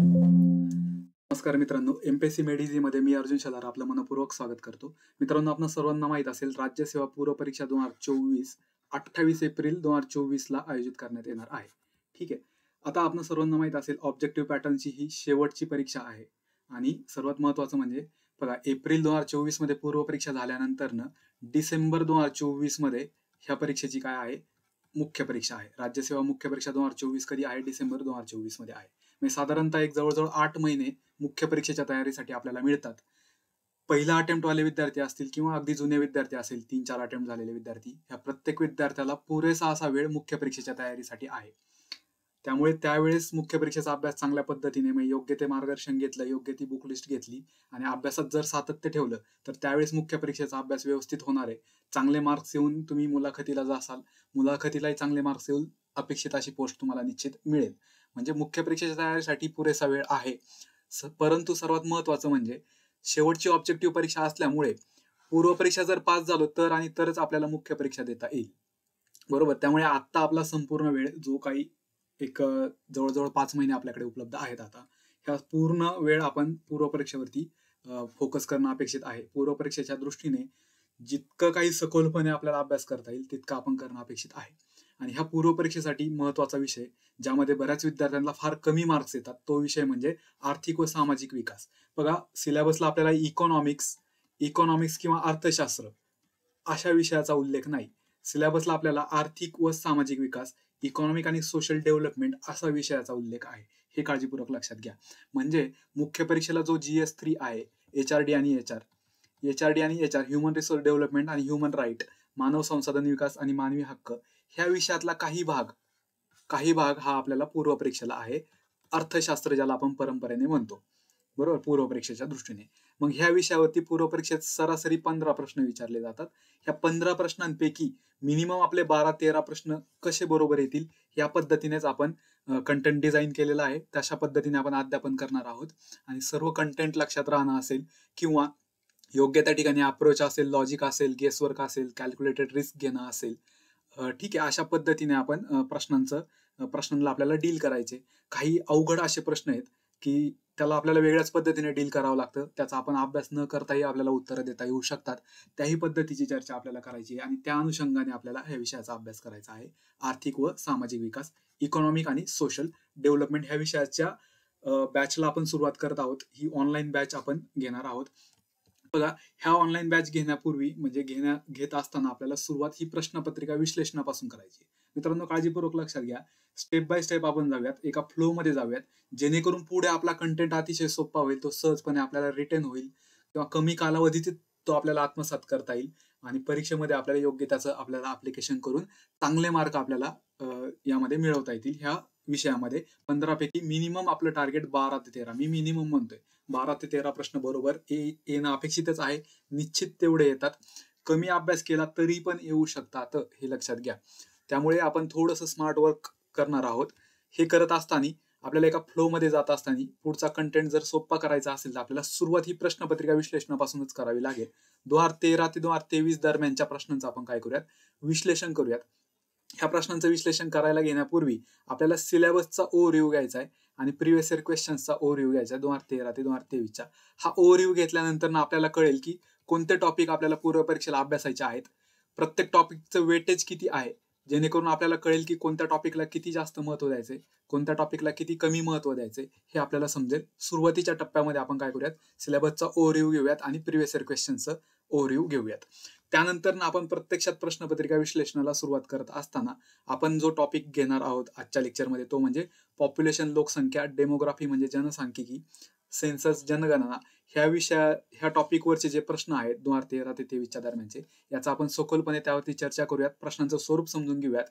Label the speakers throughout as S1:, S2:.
S1: नमस्कार मित्रांनो, एमपीएससी मेडिझी मध्ये मी अर्जुन शलार आपलं मनपूर्वक स्वागत करतो. मित्रांनो, आपल्या सर्वांना माहित असेल राज्य सेवा पूर्व परीक्षा 2024 28 एप्रिल 2024 ला आयोजित करण्यात येणार आहे. ठीक आहे. आता आपण सर्वांना माहित असेल ऑब्जेक्टिव्ह पॅटर्नची ही शेवटची परीक्षा आहे आणि सर्वात महत्त्वाचं म्हणजे बघा, एप्रिल 2024 मध्ये पूर्व परीक्षा झाल्यानंतरनं डिसेंबर 2024 मध्ये ह्या परीक्षेची काय आहे, मुख्य परीक्षा आहे. राज्यसेवा मुख्य परीक्षा 2024 कधी आहे? डिसेंबर 2024 मध्ये आहे. म्हणजे साधारणतः एक जवळजवळ 8 महिने मुख्य परीक्षेच्या तयारीसाठी आपल्याला मिळतात. पहिला अटेम्प्ट वाले विद्यार्थी असतील किंवा अगदी जुने विद्यार्थी असेल, 3-4 अटेम्प्ट झालेले विद्यार्थी, ह्या प्रत्येक विद्यार्थ्याला पुरेसा असा वेळ मुख्य परीक्षेच्या तयारीसाठी आहे. त्यामुळे त्यावेळेस मुख्य परीक्षेचा अभ्यास चांगल्या पद्धतीने म्हणजे योग्य ते मार्गदर्शन घेतलं, योग्य ती बुक लिस्ट घेतली आणि अभ्यासात जर सातत्य ठेवलं तर त्यावेळेस मुख्य परीक्षेचा अभ्यास व्यवस्थित होणार आहे. चांगले मार्क्स येऊन तुम्ही मुलाखतीला जासाल, मुलाखतीलाही चांगले मार्क्स येऊन अपेक्षित अशी पोस्ट तुम्हाला निश्चित मिळेल. म्हणजे मुख्य परीक्षेच्या तयारीसाठी पुरेसा वेळ आहे. परंतु सर्वात महत्वाचं म्हणजे शेवटची ऑब्जेक्टिव्ह परीक्षा असल्यामुळे पूर्व परीक्षा जर पास झालो तर आणि तरच आपल्याला मुख्य परीक्षा देता येईल. बरोबर. त्यामुळे आता आपला संपूर्ण वेळ जो काही एक जवळजवळ 5 महिने आपल्याकडे उपलब्ध आहेत आता, ह्या पूर्ण वेळ आपण पूर्व परीक्षेवरती फोकस करणं अपेक्षित आहे. पूर्व परीक्षेच्या दृष्टीने जितकं काही सखोलपणे आपल्याला अभ्यास करता येईल तितकं आपण करणं अपेक्षित आहे. आणि ह्या पूर्व परीक्षेसाठी महत्वाचा विषय ज्यामध्ये बऱ्याच विद्यार्थ्यांना फार कमी मार्क्स येतात तो विषय म्हणजे आर्थिक व सामाजिक विकास. बघा, सिलेबसला आपल्याला इकॉनॉमिक्स किंवा अर्थशास्त्र अशा विषयाचा उल्लेख नाही. सिलेबसला आपल्याला आर्थिक व सामाजिक विकास, इकॉनॉमिक आणि सोशल डेव्हलपमेंट असा विषयाचा उल्लेख आहे. हे काळजीपूर्वक लक्षात घ्या. म्हणजे मुख्य परीक्षेला जो GS3 आहे, HRD आणि HR, ह्युमन रिसोर्स डेव्हलपमेंट आणि ह्युमन राईट, मानव संसाधन विकास आणि मानवी हक्क, ह्या विषयातला काही भाग हा आपल्याला पूर्व परीक्षेला आहे. अर्थशास्त्र ज्याला आपण परंपरेने म्हणतो, बरोबर, पूर्व परीक्षेच्या दृष्टीने. मग ह्या विषयावरती पूर्व परीक्षेत सरासरी 15 प्रश्न विचारले जातात. ह्या 15 प्रश्नांपैकी मिनिमम आपले 12-13 प्रश्न कसे बरोबर येतील या पद्धतीनेच आपण कंटेंट डिझाईन केलेला आहे. तशा पद्धतीने आपण अध्यापन करणार आहोत आणि सर्व कंटेंट लक्षात राहणं असेल किंवा योग्य त्या ठिकाणी अप्रोच असेल, लॉजिक असेल, गेसवर्क असेल, कॅल्क्युलेटेड रिस्क घेणं असेल, ठीक आहे, अशा पद्धतीने आपण प्रश्नांना आपल्याला डील करायचे. काही अवघड असे प्रश्न आहेत की त्याला आपल्याला वेगळ्याच पद्धतीने डील करावं लागतं. त्याचा आपण अभ्यास न करताही आपल्याला उत्तरं देता येऊ शकतात. त्याही पद्धतीची चर्चा आपल्याला करायची आहे आणि त्या अनुषंगाने आपल्याला ह्या विषयाचा अभ्यास करायचा आहे. आर्थिक व सामाजिक विकास, इकॉनॉमिक आणि सोशल डेव्हलपमेंट ह्या विषयाच्या बॅचला आपण सुरुवात करत आहोत. ही ऑनलाईन बॅच आपण घेणार आहोत. बघा, ह्या ऑनलाईन बॅच घेण्यापूर्वी म्हणजे घेत असताना आपल्याला सुरुवात ही प्रश्नपत्रिका विश्लेषणापासून करायची. मित्रांनो, काळजीपूर्वक लक्षात घ्या. स्टेप बाय स्टेप आपण जाऊयात, एका फ्लो मध्ये जाऊयात, जेणेकरून पुढे आपला कंटेंट अतिशय सोपा होईल, तो सहजपणे आपल्याला रिटेन होईल किंवा कमी कालावधीत तो आपल्याला आत्मसात करता येईल आणि परीक्षेमध्ये आपल्याला योग्य त्याचं आपल्याला ऍप्लिकेशन करून चांगले मार्क आपल्याला यामध्ये मिळवता येतील. ह्या विषयामध्ये 15 पैकी मिनिमम आपलं टार्गेट 12 ते 13, मी मिनिमम म्हणतोय, 12 ते 13 प्रश्न बरोबर येणं अपेक्षितच आहे. निश्चित तेवढे येतात. कमी अभ्यास केला तरी पण येऊ शकतात, हे लक्षात घ्या. त्यामुळे आपण थोडंसं स्मार्ट वर्क करणार आहोत. हे करत असताना आपल्याला एका फ्लो मध्ये जात असताना पुढचा कंटेंट जर सोपा करायचा असेल तर आपल्याला सुरुवात ही प्रश्नपत्रिका विश्लेषणापासूनच करावी लागेल. 2013 ते 2023 दरम्यानच्या प्रश्नांचं आपण काय करूयात, विश्लेषण करूयात. ह्या प्रश्नांचं विश्लेषण करायला घेण्यापूर्वी आपल्याला सिलेबसचा ओव्हरव्ह्यू घ्यायचा आहे आणि प्रिव्हियस इयर क्वेश्चन्सचा ओव्हरव्ह्यू घ्यायचा आहे 2013 ते 2023चा. हा ओव्हरव्ह्यू घेतल्यानंतर आपल्याला कळेल की कोणते टॉपिक आपल्याला पूर्व परीक्षेला अभ्यासायचे आहेत, प्रत्येक टॉपिकचं वेटेज किती आहे, जेणेकरून आपल्याला कळेल की कोणत्या टॉपिकला किती जास्त महत्व द्यायचे, कोणत्या टॉपिकला किती कमी महत्व द्यायचे, हे आपल्याला समजेल. सुरुवातीच्या टप्प्यामध्ये आपण काय करूयात, सिलेबसचा ओव्हरव्ह्यू घेऊयात आणि प्रिव्हियस इयर क्वेश्चनचं ओव्हरव्ह्यू घेऊयात. त्यानंतर आपण प्रत्यक्षात प्रश्नपत्रिका विश्लेषणाला सुरुवात करत असताना आपण जो टॉपिक घेणार आहोत आजच्या लेक्चरमध्ये तो म्हणजे पॉप्युलेशन, लोकसंख्या, डेमोग्राफी म्हणजे जनसांख्यिकी, सेन्सस, जनगणना, ह्या टॉपिकवरचे जे प्रश्न आहेत 2013 ते 2023च्या दरम्यानचे, याचा आपण सखोलपणे त्यावरती चर्चा करूयात, प्रश्नांचं स्वरूप समजून घेऊयात.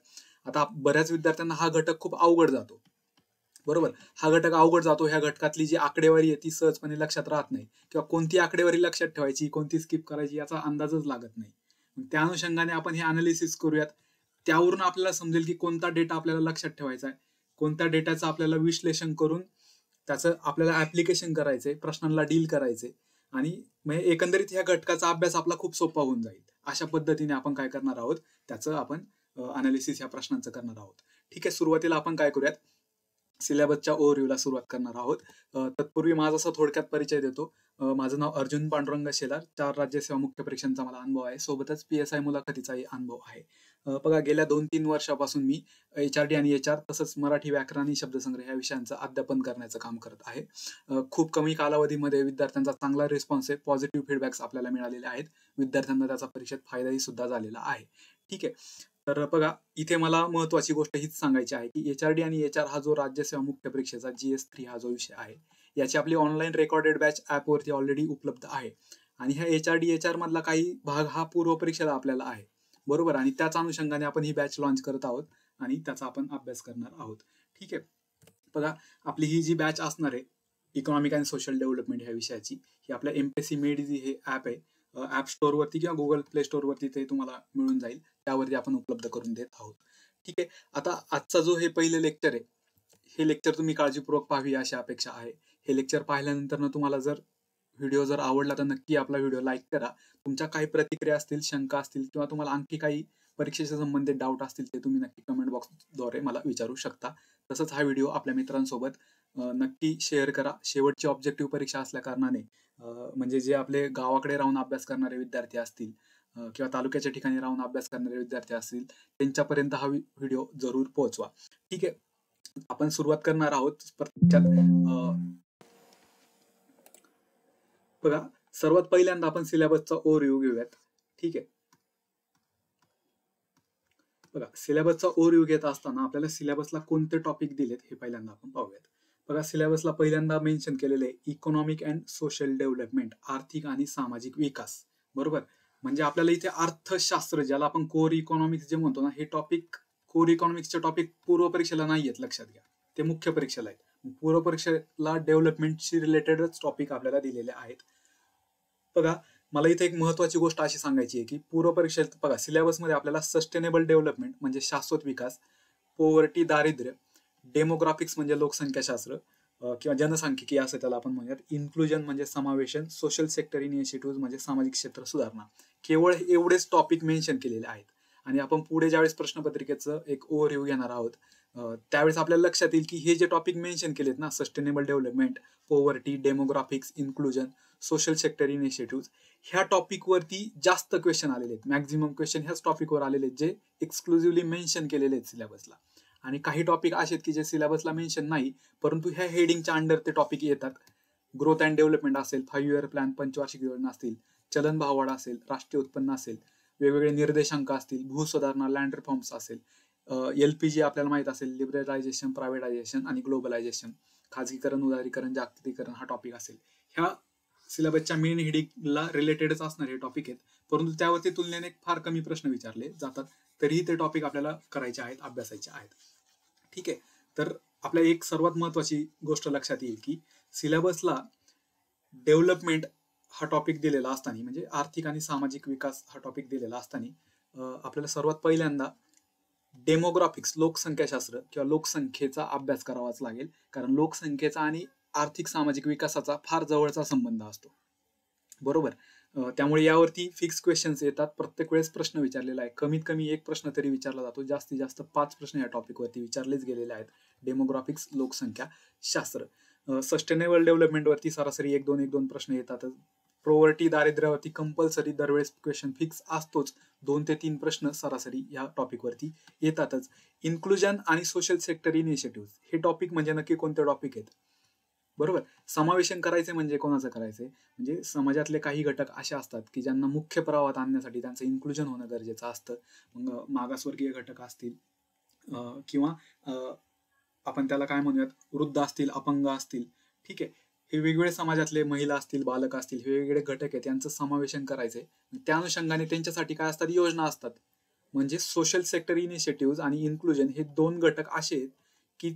S1: आता बऱ्याच विद्यार्थ्यांना हा घटक खूप अवघड जातो, बरोबर. हा घटक अवघड जातो. ह्या घटकातली जी आकडेवारी आहे ती सहजपणे लक्षात राहत नाही किंवा कोणती आकडेवारी लक्षात ठेवायची, कोणती स्किप करायची याचा अंदाजच लागत नाही. त्या अनुषंगाने आपण हे अनालिसिस करूयात. त्यावरून आपल्याला समजेल की कोणता डेटा आपल्याला लक्षात ठेवायचा आहे, कोणत्या डेटाचं आपल्याला विश्लेषण करून त्याचं आपल्याला ऍप्लिकेशन करायचंय, प्रश्नांना डील करायचंय आणि म्हणजे एकंदरीत ह्या घटकाचा अभ्यास आपला खूप सोपा होऊन जाईल. अशा पद्धतीने आपण काय करणार आहोत, त्याचं आपण अनालिसिस ह्या प्रश्नांचं करणार आहोत. ठीक आहे. सुरुवातीला आपण काय करूयात, सिलेबसच्या ओव्हरव्ह्यूला सुरुवात करणार आहोत. तत्पूर्वी माझा असा थोडक्यात परिचय देतो. माझं नाव अर्जुन पांडुरंग शेलार. 4 राज्यसेवा मुख्य परीक्षांचा मला अनुभव आहे. सोबतच पी-एस-आय मुलाखतीचाही अनुभव आहे. बघा गेल्या 2-3 वर्षापासून मी एच-आर-डी आणि एच-आर तसंच मराठी व्याकरण आणि शब्दसंग्रह या विषयांचं अध्यापन करण्याचं काम करत आहे. खूप कमी कालावधीमध्ये विद्यार्थ्यांचा चांगला रिस्पॉन्स आहे. पॉझिटिव्ह फीडबॅक्स आपल्याला मिळालेले आहेत. विद्यार्थ्यांना त्याचा परीक्षेत फायदाही सुद्धा झालेला आहे. ठीक आहे. तर बघा इथे मला महत्त्वाची गोष्ट हीच सांगायची आहे की एच-आर-डी आणि एच-आर हा जो राज्यसेवा मुख्य परीक्षेचा GS3 हा जो विषय आहे, याची आपली ऑनलाईन रेकॉर्डेड बॅच ॲपवरती ऑलरेडी उपलब्ध आहे. आणि ह्या एच-आर-डी, एच-आर मधला काही भाग हा पूर्व परीक्षेला आपल्याला आहे. बरोबर. आणि त्याच अनुषंगाने आपण ही बॅच लॉन्च करत आहोत आणि त्याचा आपण अभ्यास करणार आहोत. ठीक आहे. बघा आपली ही जी बॅच असणार आहे इकॉनॉमिक अँड सोशल डेव्हलपमेंट ह्या विषयाची, ही आपल्या एमपीएससी मेड इझी हे ॲप आहे. ॲप स्टोअरवरती किंवा गुगल प्ले स्टोअरवरती ते तुम्हाला मिळून जाईल. त्यावरती आपण उपलब्ध करून देत आहोत. ठीक आहे. आता आजचा जो हे पहिलं लेक्चर आहे, हे लेक्चर तुम्ही काळजीपूर्वक पाहावी अशी अपेक्षा आहे. हे लेक्चर पाहिल्यानंतर तुम्हाला जर व्हिडिओ जर आवडला तर नक्की आपला व्हिडिओ लाईक करा. तुमच्या काही प्रतिक्रिया असतील, शंका असतील किंवा तुम्हाला आणखी काही परीक्षेच्या संबंधित डाऊट असतील ते तुम्ही नक्की कमेंट बॉक्सद्वारे मला विचारू शकता. तसंच हा व्हिडिओ आपल्या मित्रांसोबत नक्की शेअर करा. शेवटची ऑब्जेक्टिव्ह परीक्षा असल्या कारणाने म्हणजे जे आपले गावाकडे राहून अभ्यास करणारे विद्यार्थी असतील किंवा तालुक्याच्या ठिकाणी राहून अभ्यास करणारे विद्यार्थी असतील त्यांच्यापर्यंत हा व्हिडिओ जरूर पोहोचवा. ठीक आहे. आपण सुरुवात करणार आहोत प्रत्यक्षात. बघा सर्वात पहिल्यांदा आपण सिलेबसचा ओव्हरव्ह्यू घेऊयात. ठीक आहे. बघा सिलेबसचा ओव्हरव्ह्यू घेत असताना आपल्याला सिलेबसला कोणते टॉपिक दिलेत हे पहिल्यांदा आपण पाहूयात. बघा सिलेबसला पहिल्यांदा मेन्शन केलेले आहे इकॉनॉमिक अँड सोशल डेव्हलपमेंट, आर्थिक आणि सामाजिक विकास. बरोबर. म्हणजे आपल्याला इथे अर्थशास्त्र ज्याला आपण कोर इकॉनॉमिक्स जे म्हणतो ना, हे टॉपिक कोर इकॉनॉमिक्सचे टॉपिक पूर्व परीक्षेला नाही आहेत, लक्षात घ्या. ते मुख्य परीक्षेला आहेत. पूर्व परीक्षेला डेव्हलपमेंटशी रिलेटेडच टॉपिक आपल्याला दिलेले आहेत. बघा मला इथे एक महत्वाची गोष्ट अशी सांगायची आहे की पूर्व परीक्षेत बघा सिलेबसमध्ये आपल्याला सस्टेनेबल डेव्हलपमेंट म्हणजे शाश्वत विकास, पॉवर्टी दारिद्र्य, डेमोग्राफिक्स म्हणजे लोकसंख्याशास्त्र किंवा जनसांख्यिकी असं त्याला आपण म्हणूयात, इन्क्लुजन म्हणजे समावेशन, सोशल सेक्टर इनिशिएटिव्ह म्हणजे सामाजिक क्षेत्र सुधारणा, केवळ एवढेच टॉपिक मेन्शन केलेले आहेत. आणि आपण पुढे ज्यावेळेस प्रश्नपत्रिकेचं एक ओव्हरव्ह्यू घेणार आहोत त्यावेळेस आपल्याला लक्षात येईल की हे जे टॉपिक मेन्शन केलेत ना, sustainable development, poverty, demographics, inclusion, social sector initiative, ह्या टॉपिकवरती जास्त क्वेश्चन आलेले आहेत. मॅक्झिमम क्वेश्चन ह्याच टॉपिकवर आलेले आहेत जे एक्सक्लुझिव्हली मेन्शन केलेले आहेत सिलेबसला. आणि काही टॉपिक असे आहेत की जे सिलेबसला मेन्शन नाही परंतु ह्या हेडिंगच्या अंडर ते टॉपिक येतात. ग्रोथ अँड डेव्हलपमेंट असेल, 5 इयर प्लॅन, पंचवार्षिक योजना असतील, चलन भाववाढ असेल, राष्ट्रीय उत्पन्न असेल, वेगवेगळे निर्देशांक असतील, भूसुधारणा, लँड रिफॉर्म्स असेल, LPG आपल्याला माहित असेल, लिबरलायझेशन, प्रायव्हेटायझेशन आणि ग्लोबलायझेशन, खाजगीकरण, उदारीकरण, जागतिकीकरण हा टॉपिक असेल. ह्या सिलेबसच्या मेन हेडिंगला रिलेटेडच असणारे हे टॉपिक आहेत. परंतु त्यावरती तुलनेने फार कमी प्रश्न विचारले जातात. तरीही ते टॉपिक आपल्याला करायचे आहेत, अभ्यासायचे आहेत. ठीक आहे. तर आपल्या एक सर्वात महत्वाची गोष्ट लक्षात येईल की सिलेबसला डेव्हलपमेंट हा टॉपिक दिलेला असताना म्हणजे आर्थिक आणि सामाजिक विकास हा टॉपिक दिलेला असताना आपल्याला सर्वात पहिल्यांदा डेमोग्राफिक्स, लोकसंख्याशास्त्र किंवा लोकसंख्येचा अभ्यास करावाच लागेल. कारण लोकसंख्येचा आणि आर्थिक सामाजिक विकासाचा फार जवळचा संबंध असतो. बरोबर. त्यामुळे यावरती फिक्स क्वेश्चन्स येतात. प्रत्येक वेळेस प्रश्न विचारलेला आहे. कमीत कमी एक प्रश्न तरी विचारला जातो. जास्तीत जास्त 5 प्रश्न या टॉपिकवरती विचारलेच गेलेले आहेत. डेमोग्राफिक्स, लोकसंख्या शास्त्र. सस्टेनेबल डेव्हलपमेंट वरती सरासरी 1-2 प्रश्न येतातच. पॉवर्टी, दारिद्र्यावरती कंपल्सरी दरवेळेस क्वेश्चन फिक्स असतोच. 2 ते 3 प्रश्न सरासरी या टॉपिकवरती येतातच. इन्क्लुजन आणि सोशल सेक्टर इनिशिएटिव्ह हे टॉपिक म्हणजे नक्की कोणते टॉपिक आहेत. बरोबर. समावेशन करायचे म्हणजे कोणाचं करायचंय, म्हणजे समाजातले काही घटक असे असतात की ज्यांना मुख्य प्रवाहात आणण्यासाठी त्यांचं इन्क्लुजन होणं गरजेचं असतं. मग मागासवर्गीय घटक असतील किंवा आपण त्याला काय म्हणूयात, वृद्ध असतील, अपंग असतील. ठीक आहे. हे वेगवेगळे समाजातले महिला असतील, बालक असतील, हे वेगवेगळे घटक आहेत, यांचं समावेशन करायचंय. त्या अनुषंगाने त्यांच्यासाठी काय असतात, योजना असतात. म्हणजे सोशल सेक्टर इनिशिएटिव्ह आणि इन्क्लुजन हे 2 घटक असे आहेत की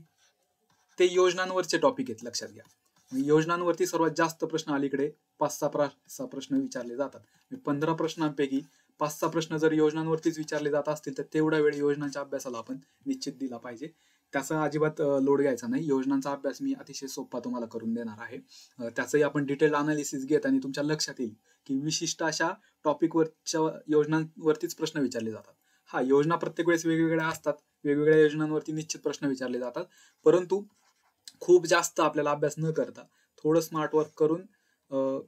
S1: ते योजनांवरचे टॉपिक आहेत, लक्षात घ्या. योजनांवरती सर्वात जास्त प्रश्न अलीकडे 5-6 प्रश्न विचारले जातात. 15 प्रश्नांपैकी 5-6 प्रश्न जर योजनांवरतीच विचारले जात असतील तर तेवढा वेळ योजनांच्या अभ्यासाला आपण निश्चित दिला पाहिजे. त्याचा अजिबात लोड घ्यायचा नाही. योजनांचा अभ्यास मी अतिशय सोपा तुम्हाला करून देणार आहे. त्याचंही आपण डिटेल अनालिसिस घेत आणि तुमच्या लक्षात येईल की विशिष्ट अशा टॉपिकवरच्या योजनांवरतीच प्रश्न विचारले जातात. हा, योजना प्रत्येक वेळेस वेगवेगळ्या असतात. वेगवेगळ्या योजनांवरती निश्चित प्रश्न विचारले जातात. परंतु खूप जास्त आपल्याला अभ्यास न करता थोडं स्मार्ट वर्क करून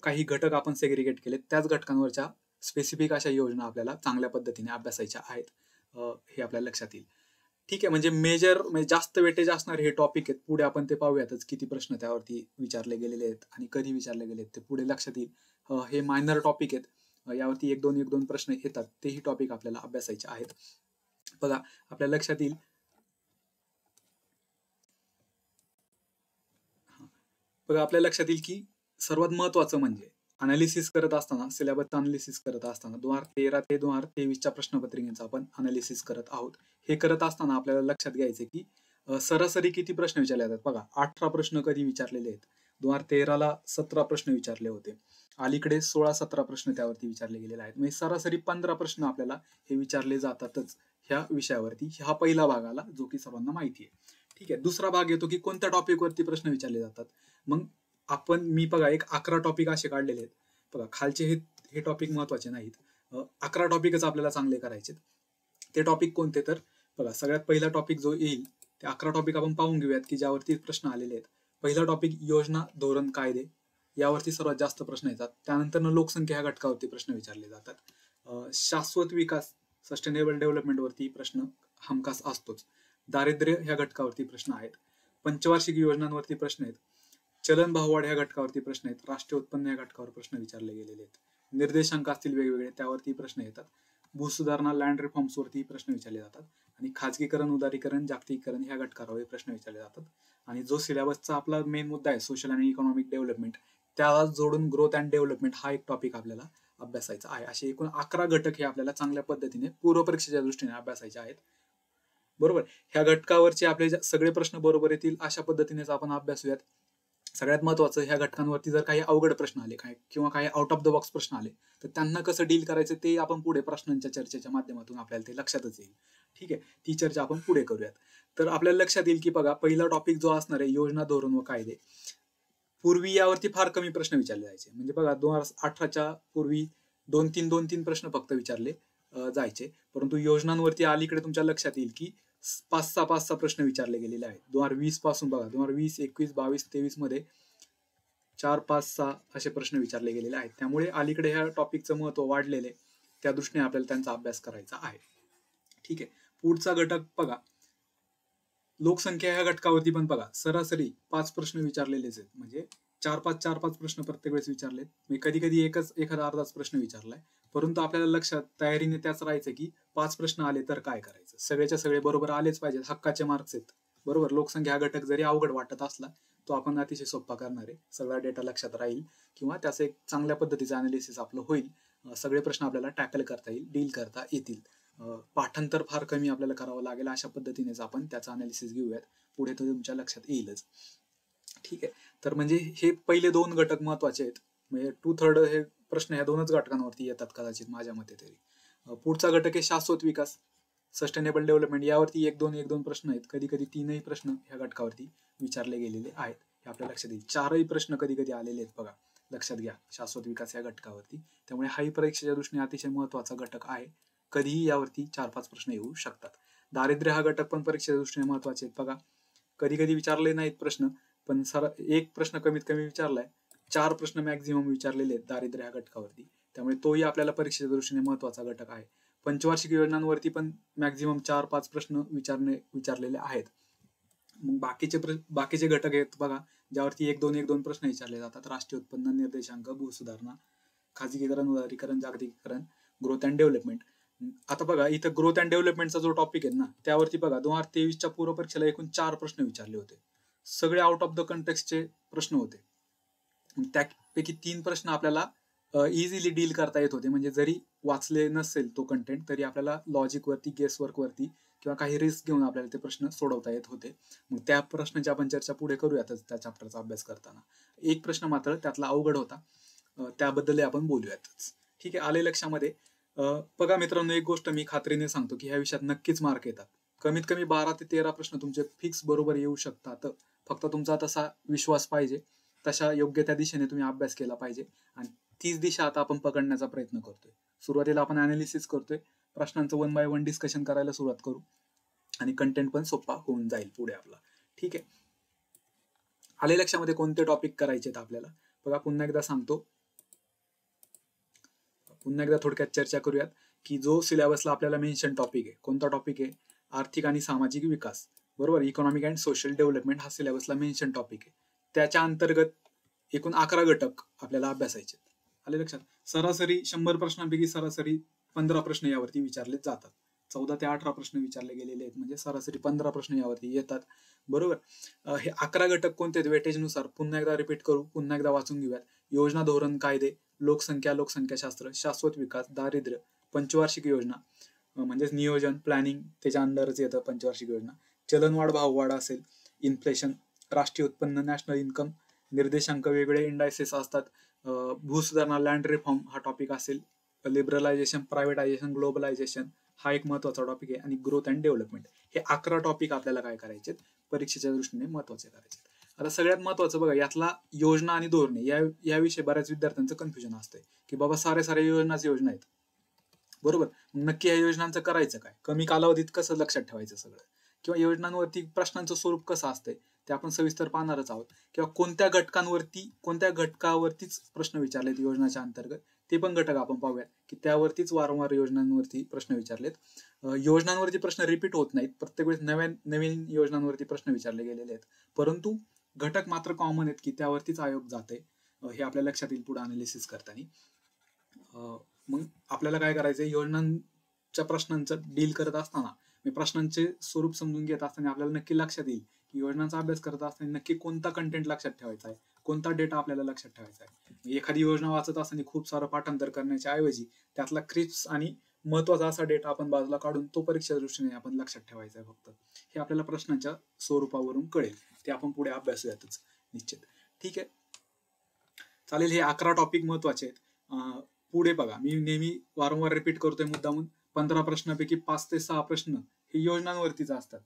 S1: काही घटक आपण सेग्रिगेट केले, त्याच घटकांवरच्या स्पेसिफिक अशा योजना आपल्याला चांगल्या पद्धतीने अभ्यासायच्या आहेत. हे आपल्या लक्षात येईल. ठीक आहे, म्हणजे म्हणजे जास्त वेटेज असणारे हे टॉपिक आहेत. पुढे आपण ते पाहूयातच, किती प्रश्न त्यावरती विचारले गेलेले आहेत आणि कधी विचारले गेले आहेत ते पुढे लक्षात येईल. हे मायनर टॉपिक आहेत. यावरती एक दोन प्रश्न येतात, तेही टॉपिक आपल्याला अभ्यासायचे आहेत. बघा, आपल्या लक्षात येईल, आपल्या लक्षात येईल की सर्वात महत्वाचं म्हणजे अनालिसिस करत असताना, सिलेबसचं अनालिसिस करत असताना 2013 ते 2023च्या प्रश्नपत्रिकेचं आपण अनालिसिस करत आहोत. हे करत असताना आपल्याला लक्षात घ्यायचे की सरासरी किती प्रश्न विचारले जातात. बघा, 18 प्रश्न कधी विचारलेले आहेत. 2013ला 17 प्रश्न विचारले होते. अलीकडे 16-17 प्रश्न त्यावरती विचारले गेलेले आहेत. म्हणजे सरासरी 15 प्रश्न आपल्याला हे विचारले जातातच ह्या विषयावरती. हा पहिला भाग आला, जो की सर्वांना माहिती आहे. ठीक आहे, दुसरा भाग येतो की कोणत्या टॉपिकवरती प्रश्न विचारले जातात. मग मी बघा, एक 11 टॉपिक असे काढलेले आहेत. बघा, खालचे हे टॉपिक महत्वाचे नाहीत. 11 टॉपिकच आपल्याला चांगले करायचे. ते टॉपिक कोणते, तर बघा, सगळ्यात पहिला टॉपिक जो येईल, ते 11 टॉपिक आपण पाहून घेऊयात की ज्यावरती प्रश्न आलेले आहेत. पहिला टॉपिक योजना, धोरण, कायदे यावरती सर्वात जास्त प्रश्न येतात. त्यानंतर लोकसंख्या ह्या घटकावरती प्रश्न विचारले जातात. शाश्वत विकास, सस्टेनेबल डेव्हलपमेंट वरती प्रश्न हमखास असतोच. दारिद्र्य ह्या घटकावरती प्रश्न आहेत. पंचवार्षिक योजनांवरती प्रश्न आहेत. चलन भाववाढ ह्या घटकावरती प्रश्न आहेत. राष्ट्रीय उत्पन्न या घटकावर प्रश्न विचारले गेलेले आहेत. निर्देशांक असतील वेगवेगळे, त्यावरती प्रश्न येतात. भूसुधारणा, लँड रिफॉर्म्स वरती प्रश्न विचारले जातात. आणि खाजगीकरण, उदारीकरण, जागतिकीकरण ह्या घटकावर प्रश्न विचारले जातात. आणि जो सिलेबसचा आपला मेन मुद्दा आहे, सोशल आणि इकॉनॉमिक डेव्हलपमेंट, त्याला जोडून ग्रोथ अँड डेव्हलपमेंट हा एक टॉपिक आपल्याला अभ्यासायचा आहे. असे एकूण 11 घटक हे आपल्याला चांगल्या पद्धतीने पूर्वपरीक्षेच्या दृष्टीने अभ्यासायचे आहेत. बरोबर, ह्या घटकावरचे आपले सगळे प्रश्न बरोबर येतील अशा पद्धतीनेच आपण अभ्यासूयात. सगळ्यात महत्वाचं, ह्या घटकांवरती जर काही अवघड प्रश्न आले किंवा काही आउट ऑफ द बॉक्स प्रश्न आले, तर त्यांना कसं डील करायचं ते आपण पुढे प्रश्नांच्या चर्चेच्या माध्यमातून आपल्याला ते लक्षातच येईल. ठीक आहे, ती चर्चा आपण पुढे करूयात. तर आपल्याला लक्षात येईल की बघा, पहिला टॉपिक जो असणार आहे योजना, धोरण व कायदे, पूर्वी यावरती फार कमी प्रश्न विचारले जायचे. म्हणजे बघा, 2018च्या पूर्वी 2-3 प्रश्न फक्त विचारले जायचे. परंतु योजनांवरती अलीकडे तुमच्या लक्षात येईल की 5-6 प्रश्न विचारले गेलेले आहेत. 2020 पासून बघा, 2020, 21, 22, 23 मध्ये 4-5-6 असे प्रश्न विचारले गेलेले आहेत. त्यामुळे अलीकडे ह्या टॉपिकचं महत्व वाढलेले, त्या दृष्टीने आपल्याला त्यांचा अभ्यास करायचा आहे. ठीक आहे, पुढचा घटक बघा, लोकसंख्या ह्या घटकावरती पण बघा, सरासरी 5 प्रश्न विचारलेलेच आहेत. म्हणजे 4-5 प्रश्न प्रत्येक वेळेस विचारलेत. म्हणजे कधी एखादा अर्धाच प्रश्न विचारलाय. परंतु आपल्याला लक्षात तयारीने त्याच राहायचं की 5 प्रश्न आले तर काय करायचं. सगळेच्या सगळे बरोबर आलेच पाहिजेत, हक्काचे मार्क्स आहेत. बरोबर, लोकसंख्या हा घटक जरी अवघड वाटत असला, तो आपण अतिशय सोपा करणार आहे. सगळा डेटा लक्षात राहील किंवा त्याचं एक चांगल्या पद्धतीचं अनालिसिस आपलं होईल. सगळे प्रश्न आपल्याला टॅकल करता येईल, डील करता येतील. पाठांतर फार कमी आपल्याला करावं लागेल. अशा पद्धतीनेच आपण त्याचा अनालिसिस घेऊयात. पुढे तो तुमच्या लक्षात येईलच. ठीक आहे, तर म्हणजे हे पहिले 2 घटक महत्वाचे आहेत. म्हणजे 2/3 हे प्रश्न ह्या 2च घटकांवरती येतात कदाचित, माझ्या मते तरी. पुढचा घटक आहे शाश्वत विकास, सस्टेनेबल डेव्हलपमेंट. यावरती 1-2 प्रश्न आहेत. कधी कधी 3ही प्रश्न ह्या घटकावरती विचारले गेलेले आहेत. हे आपल्या लक्षात येईल. 4ही प्रश्न कधी कधी आलेले आहेत बघा, लक्षात घ्या, शाश्वत विकास या घटकावरती. त्यामुळे हाही परीक्षेच्या दृष्टीने अतिशय महत्वाचा घटक आहे. कधीही यावरती 4-5 प्रश्न येऊ शकतात. दारिद्र्य हा घटक पण परीक्षेच्या दृष्टीने महत्वाचे आहेत. बघा, कधी कधी विचारले नाहीत प्रश्न, पण एक प्रश्न कमीत कमी विचारलाय. 4 प्रश्न मॅक्झिमम विचारलेले आहेत दारिद्र्य ह्या घटकावरती. त्यामुळे तोही आपल्याला परीक्षेच्या दृष्टीने महत्वाचा घटक आहे. पंचवार्षिक योजनांवरती पण मॅक्झिमम 4-5 प्रश्न विचारलेले आहेत. मग बाकीचे घटक आहेत बघा, ज्यावरती 1-2 प्रश्न विचारले जातात. राष्ट्रीय उत्पन्न, निर्देशांक, भूसुधारणा, खाजगीकरण, उदारीकरण, जागतिकीकरण, ग्रोथ अँड डेव्हलपमेंट. आता बघा, इथं ग्रोथ अँड डेव्हलपमेंटचा जो टॉपिक आहे ना, त्यावरती बघा 2023च्या पूर्व परीक्षेला एकूण 4 प्रश्न विचारले होते. सगळे आउट ऑफ द कंटेक्स्टचे प्रश्न होते. त्यापैकी 3 प्रश्न आपल्याला इझिली डील करता येत होते. म्हणजे जरी वाचले नसेल तो कंटेंट, तरी आपल्याला लॉजिक वरती, गेस वर्क वरती किंवा काही रिस्क घेऊन आपल्याला ते प्रश्न सोडवता येत होते. मग त्या प्रश्नाची आपण चर्चा पुढे करूयातच त्या चॅप्टरचा अभ्यास करताना. एक प्रश्न मात्र त्यातला अवघड होता, त्याबद्दल आपण बोलूयातच. ठीक आहे, आले लक्षामध्ये. बघा मित्रांनो, एक गोष्ट मी खात्रीने सांगतो की ह्या विषयात नक्कीच मार्क येतात. कमीत कमी 12 ते 13 प्रश्न तुमचे फिक्स बरोबर येऊ शकतात. फक्त तुमचा तसा विश्वास पाहिजे, तशा योग्य त्या दिशेने तुम्ही अभ्यास केला पाहिजे. आणि तीच दिशा आता आपण पकडण्याचा प्रयत्न करतोय. सुरुवातीला आपण अनालिसिस करतोय, प्रश्नांचं 1 by 1 डिस्कशन करायला सुरुवात करू आणि कंटेंट पण सोपा होऊन जाईल पुढे आपला. ठीक आहे, आले लक्षामध्ये कोणते टॉपिक करायचे आपल्याला? बघा पुन्हा एकदा सांगतो, पुन्हा एकदा थोडक्यात चर्चा करूयात की जो सिलेबसला आपल्याला मेन्शन टॉपिक आहे, कोणता टॉपिक आहे? आर्थिक आणि सामाजिक विकास, बरोबर, इकॉनॉमिक अँड सोशल डेव्हलपमेंट हा सिलेबसला मेन्शन टॉपिक आहे. त्याच्या अंतर्गत एकूण 11 घटक आपल्याला अभ्यासायचे. आले लक्षात? सरासरी 100 प्रश्नांपैकी सरासरी 15 प्रश्न यावरती विचारले जातात. 14 ते 18 प्रश्न विचारले गेलेले आहेत, म्हणजे सरासरी 15 प्रश्न यावरती येतात, बरोबर. हे 11 घटक कोणते आहेत वेटेजनुसार? पुन्हा एकदा रिपीट करू, पुन्हा एकदा वाचून घेऊयात. योजना, धोरण, कायदे, लोकसंख्या, लोकसंख्याशास्त्र, शाश्वत विकास, दारिद्र्य, पंचवार्षिक योजना म्हणजेच नियोजन, प्लॅनिंग त्याच्या अंडरच येतं पंचवार्षिक योजना, चलनवाढ, भाववाढ असेल, इन्फ्लेशन, राष्ट्रीय उत्पन्न, नॅशनल इन्कम, निर्देशांक, वेगवेगळे इंडायसेस असतात, भूसुधारणा, लँड रिफॉर्म हा टॉपिक असेल, लिबरलायझेशन, प्रायव्हेटायझेशन, ग्लोबलायझेशन हा एक महत्वाचा टॉपिक आहे, आणि ग्रोथ अँड डेव्हलपमेंट. हे 11 टॉपिक आपल्याला काय करायचे? परीक्षेच्या दृष्टीने महत्वाचे करायचे. आता सगळ्यात महत्वाचं बघा, यातला योजना आणि धोरणे याविषयी बऱ्याच विद्यार्थ्यांचं कन्फ्युजन असतंय की बाबा सारे योजना आहेत, बरोबर. नक्की या योजनांचं करायचं काय? कमी कालावधीत कसं लक्षात ठेवायचं सगळं, किंवा योजनांवरती प्रश्नांचं स्वरूप कसं असतंय ते आपण सविस्तर पाहणारच आहोत, किंवा कोणत्या घटकावरतीच प्रश्न विचारलेत योजनाच्या अंतर्गत ते पण घटक आपण पाहूयात की त्यावरतीच वारंवार योजनांवरती प्रश्न विचारलेत. योजनांवरती प्रश्न रिपीट होत नाहीत, प्रत्येक वेळेस नवीन योजनांवरती प्रश्न विचारले गेलेले आहेत, परंतु घटक मात्र कॉमन आहेत की त्यावरतीच आयोग जाते. हे आपल्या लक्षात येईल पुढे अनालिसिस करताना. मग आपल्याला काय करायचंय? योजनांच्या प्रश्नांचं डील करत असताना, प्रश्नांचे स्वरूप समजून घेत असताना आपल्याला नक्की लक्षात येईल की योजनांचा अभ्यास करत असताना नक्की कोणता कंटेंट लक्षात ठेवायचा आहे, कोणता डेटा आपल्याला लक्षात ठेवायचा आहे. एखादी योजना वाचत असताना खूप सारं पाठांतर करण्याच्या ऐवजी त्यातला क्रिप्स आणि महत्वाचा असा डेटा आपण बाजूला काढून तो परीक्षेच्या दृष्टीने आपण लक्षात ठेवायचा आहे फक्त. हे आपल्याला प्रश्नांच्या स्वरूपावरून कळेल, ते आपण पुढे अभ्यासूयातच निश्चित. ठीक आहे, चालेल. हे 11 टॉपिक महत्वाचे आहेत. पुढे बघा, मी नेहमी वारंवार रिपीट करतोय मुद्दामून, 15 प्रश्नापैकी 5 ते 6 प्रश्न हे योजनांवरतीच असतात,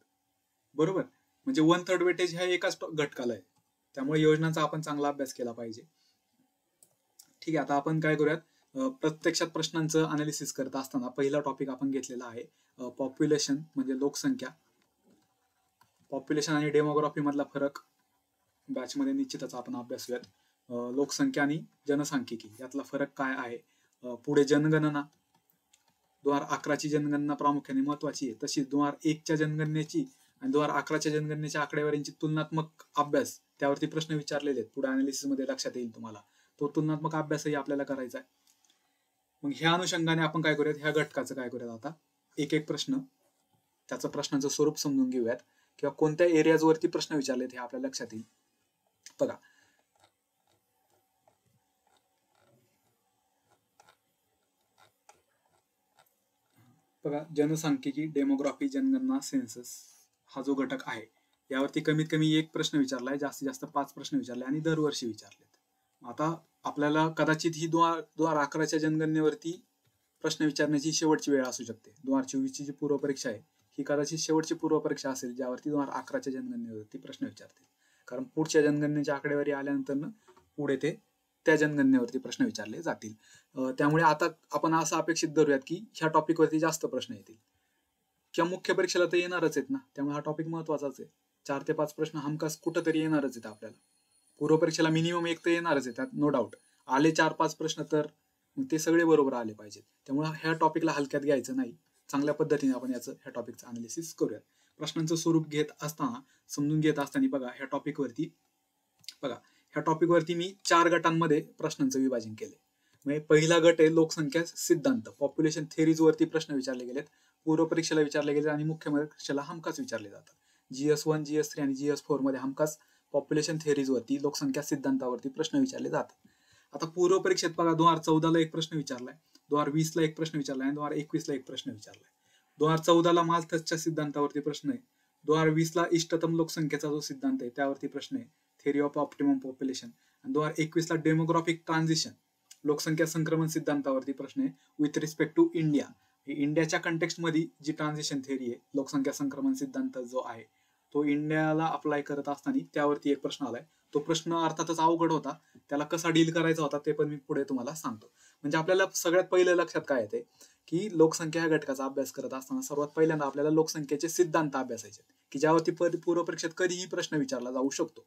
S1: बरोबर. म्हणजे 1/3 वेटेज ह्या एकाच घटकाला आहे, त्यामुळे योजनांचा आपण चांगला अभ्यास केला पाहिजे. ठीक आहे, आता आपण काय करूयात, प्रत्यक्षात प्रश्नांचं अनालिसिस करत असताना पहिला टॉपिक आपण घेतलेला आहे पॉप्युलेशन, म्हणजे लोकसंख्या. पॉप्युलेशन आणि डेमोग्राफी मधला फरक बॅच मध्ये निश्चितच आपण अभ्यासूयात. लोकसंख्या आणि जनसांख्यिकी यातला फरक काय आहे. पुढे जनगणना, 2011ची जनगणना प्रामुख्याने महत्वाची आहे, तशी 2001च्या जनगणनेची आणि 2011च्या जनगणनेच्या आकडेवारींची तुलनात्मक अभ्यास, त्यावरती प्रश्न विचारलेले आहेत. पुढे अनालिसिस मध्ये लक्षात येईल तुम्हाला, तो तुलनात्मक अभ्यासही आपल्याला करायचा आहे. मग ह्या अनुषंगाने आपण काय करूयात, ह्या घटकाचं काय करूयात, आता एक प्रश्न त्याचं प्रश्नाचं स्वरूप समजून घेऊयात, किंवा कोणत्या एरियाज वरती प्रश्न विचारलेत हे आपल्या लक्षात येईल. बघा, जनसांख्यिकी, डेमोग्राफी, जनगणना, सेन्सस हा जो घटक आहे यावरती कमीत कमी 1 प्रश्न विचारलाय, जास्तीत जास्त 5 प्रश्न विचारले आणि दरवर्षी विचारलेत. आता आपल्याला कदाचित ही 2011च्या जनगणनेवरती प्रश्न विचारण्याची शेवटची वेळ असू शकते. 2024ची जी पूर्वपरीक्षा आहे ही कदाचित शेवटची पूर्वपरीक्षा असेल ज्यावरती 2011च्या जनगणनेवरती प्रश्न विचारतील, कारण पुढच्या जनगणनेच्या आकडेवारी आल्यानंतर पुढे ते त्या जनगणनेवरती प्रश्न विचारले जातील. त्यामुळे आता आपण असं अपेक्षित धरूयात की ह्या टॉपिक वरती जास्त प्रश्न येतील, किंवा मुख्य परीक्षेला तर येणारच आहेत ना, त्यामुळे हा टॉपिक महत्वाचाच आहे. 4 ते 5 प्रश्न हमखास कुठंतरी येणारच आहेत आपल्याला. पूर्वपरीक्षेला मिनिमम 1 तर येणारच आहे, त्यात नो डाऊट. आले 4-5 प्रश्न तर ते सगळे बरोबर आले पाहिजेत. त्यामुळे ह्या टॉपिकला हलक्यात घ्यायचं नाही, चांगल्या पद्धतीने आपण ह्या टॉपिकचं अनालिसिस करूयात. प्रश्नांचं स्वरूप घेत असताना, समजून घेत असताना बघा, ह्या टॉपिकवरती मी 4 गटांमध्ये प्रश्नांचं विभाजन केले. म्हणजे पहिला गट आहे लोकसंख्या सिद्धांत, पॉप्युलेशन थेरीज वरती प्रश्न विचारले गेलेत, पूर्वपरीक्षेला विचारले गेले आणि मुख्य परीक्षेला हमखास विचारले जातात. GS1, GS3 आणि GS4 मध्ये हमखास पॉप्युलेशन थेरीज वरती, लोकसंख्या सिद्धांतावरती प्रश्न विचारले जातात. आता पूर्वपरीक्षेत बघा, 2014ला 1 प्रश्न विचारलाय, 2020ला 1 प्रश्न विचारलाय आणि 2021ला 1 प्रश्न विचारलाय. 2014ला माल्थसच्या सिद्धांतावरती प्रश्न आहे, 2020ला इष्टतम लोकसंख्येचा जो सिद्धांत आहे त्यावरती प्रश्न आहे, थेरी ऑफ ऑप्टिमम पॉप्युलेशन, आणि 2021ला डेमोग्राफिक ट्रान्झिशन, लोकसंख्या संक्रमण सिद्धांतावरती प्रश्न आहे विथ रिस्पेक्ट टू इंडिया. इंडियाच्या कंटेक्स्ट मध्ये जी ट्रान्झिशन थेरी आहे, लोकसंख्या संक्रमण सिद्धांत जो आहे तो इंडियाला अप्लाय करत असताना त्यावरती 1 प्रश्न आलाय. तो प्रश्न अर्थातच अवघड होता, त्याला कसा डील करायचा होता ते पण मी पुढे तुम्हाला सांगतो. म्हणजे आपल्याला सगळ्यात पहिलं लक्षात काय येते की लोकसंख्या ह्या घटकाचा अभ्यास करत असताना सर्वात पहिल्यांदा आपल्याला लोकसंख्येचे सिद्धांत अभ्यासायचे, की ज्यावरती पूर्वपरीक्षेत कधीही प्रश्न विचारला जाऊ शकतो.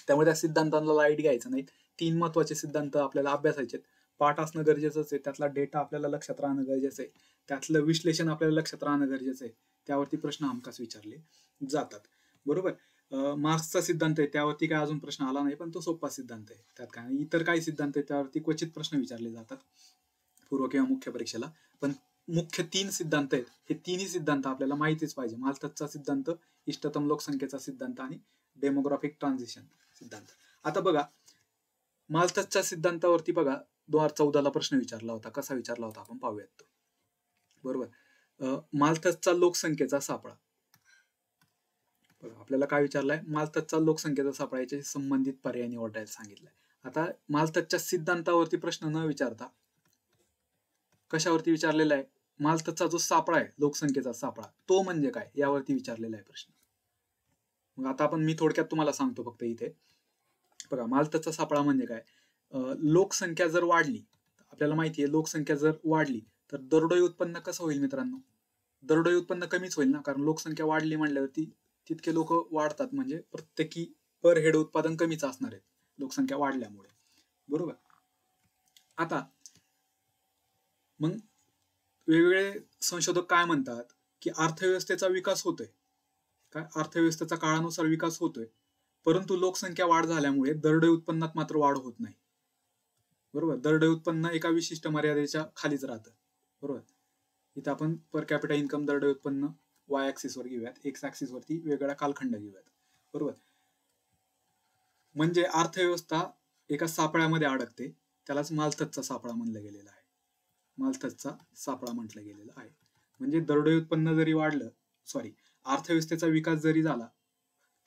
S1: त्यामुळे त्या सिद्धांतांना लाईट घ्यायचं नाही. 3 महत्वाचे सिद्धांत आपल्याला अभ्यासायचे. पाठ असणं गरजेचंच आहे, त्यातला डेटा आपल्याला लक्षात राहणं गरजेचं आहे, त्यातलं विश्लेषण आपल्याला लक्षात राहणं गरजेचं आहे. त्यावरती प्रश्न हमखास विचारले जातात. बरोबर. मार्क्सचा सिद्धांत आहे त्यावरती काय अजून प्रश्न आला नाही, पण तो सोपा सिद्धांत आहे. त्यात काय इतर काही सिद्धांत आहे त्यावरती क्वचित प्रश्न विचारले जातात पूर्व किंवा मुख्य परीक्षेला. पण मुख्य 3 सिद्धांत आहेत, हे तिन्ही सिद्धांत आपल्याला माहितीच पाहिजे. माल्थसचा सिद्धांत, इष्टतम लोकसंख्येचा सिद्धांत आणि डेमोग्राफिक ट्रान्झिशन सिद्धांत. आता बघा, माल्थसच्या सिद्धांतावरती बघा 2014ला प्रश्न विचारला होता. कसा विचारला होता आपण पाहूयात. बरोबर. माल्थसचा लोकसंख्येचा सापळा. आपल्याला काय विचारलाय? माल्थसचा लोकसंख्येचा सापळा याच्याशी संबंधित पर्याय निवडायला सांगितलाय. आता माल्थसच्या सिद्धांतावरती प्रश्न न विचारता कशावरती विचारलेला आहे? माल्थसचा जो सापळा आहे, लोकसंख्येचा सापळा, तो म्हणजे काय यावरती विचारलेला आहे प्रश्न. मग आता मी थोडक्यात तुम्हाला सांगतो फक्त इथे. बघा, माल्थसचा सापळा म्हणजे काय? लोकसंख्या जर वाढली, आपल्याला माहिती आहे लोकसंख्या जर वाढली तर दरडोई उत्पन्न कसं होईल मित्रांनो? दरडोई उत्पन्न कमीच होईल ना, कारण लोकसंख्या वाढली म्हणल्यावरती तितके लोक वाढतात, म्हणजे प्रत्येकी पर हेड उत्पादन कमीच असणार आहे लोकसंख्या वाढल्यामुळे. बरोबर. आता मग वेगवेगळे संशोधक काय म्हणतात की अर्थव्यवस्थेचा विकास होतोय, काय अर्थव्यवस्थेचा काळानुसार विकास होतोय, परंतु लोकसंख्या वाढ झाल्यामुळे दरडोई उत्पन्नात मात्र वाढ होत नाही. बरोबर. दरडोई उत्पन्न एका विशिष्ट मर्यादेच्या खालीच राहतं. बरोबर. इथं आपण पर कॅपिटा इन्कम दरडोई उत्पन्न वाय ऍक्सिस वर घेऊयात, एक्स ऍक्सिस वरती वेगळा कालखंड घेऊयात. बरोबर. म्हणजे अर्थव्यवस्था एका सापळ्यामध्ये अडकते, त्यालाच माल्थसचा सापळा म्हणलं गेलेला आहे. माल्थसचा सापळा म्हटलं गेलेलं आहे. म्हणजे दरडोई उत्पन्न जरी वाढलं, अर्थव्यवस्थेचा विकास जरी झाला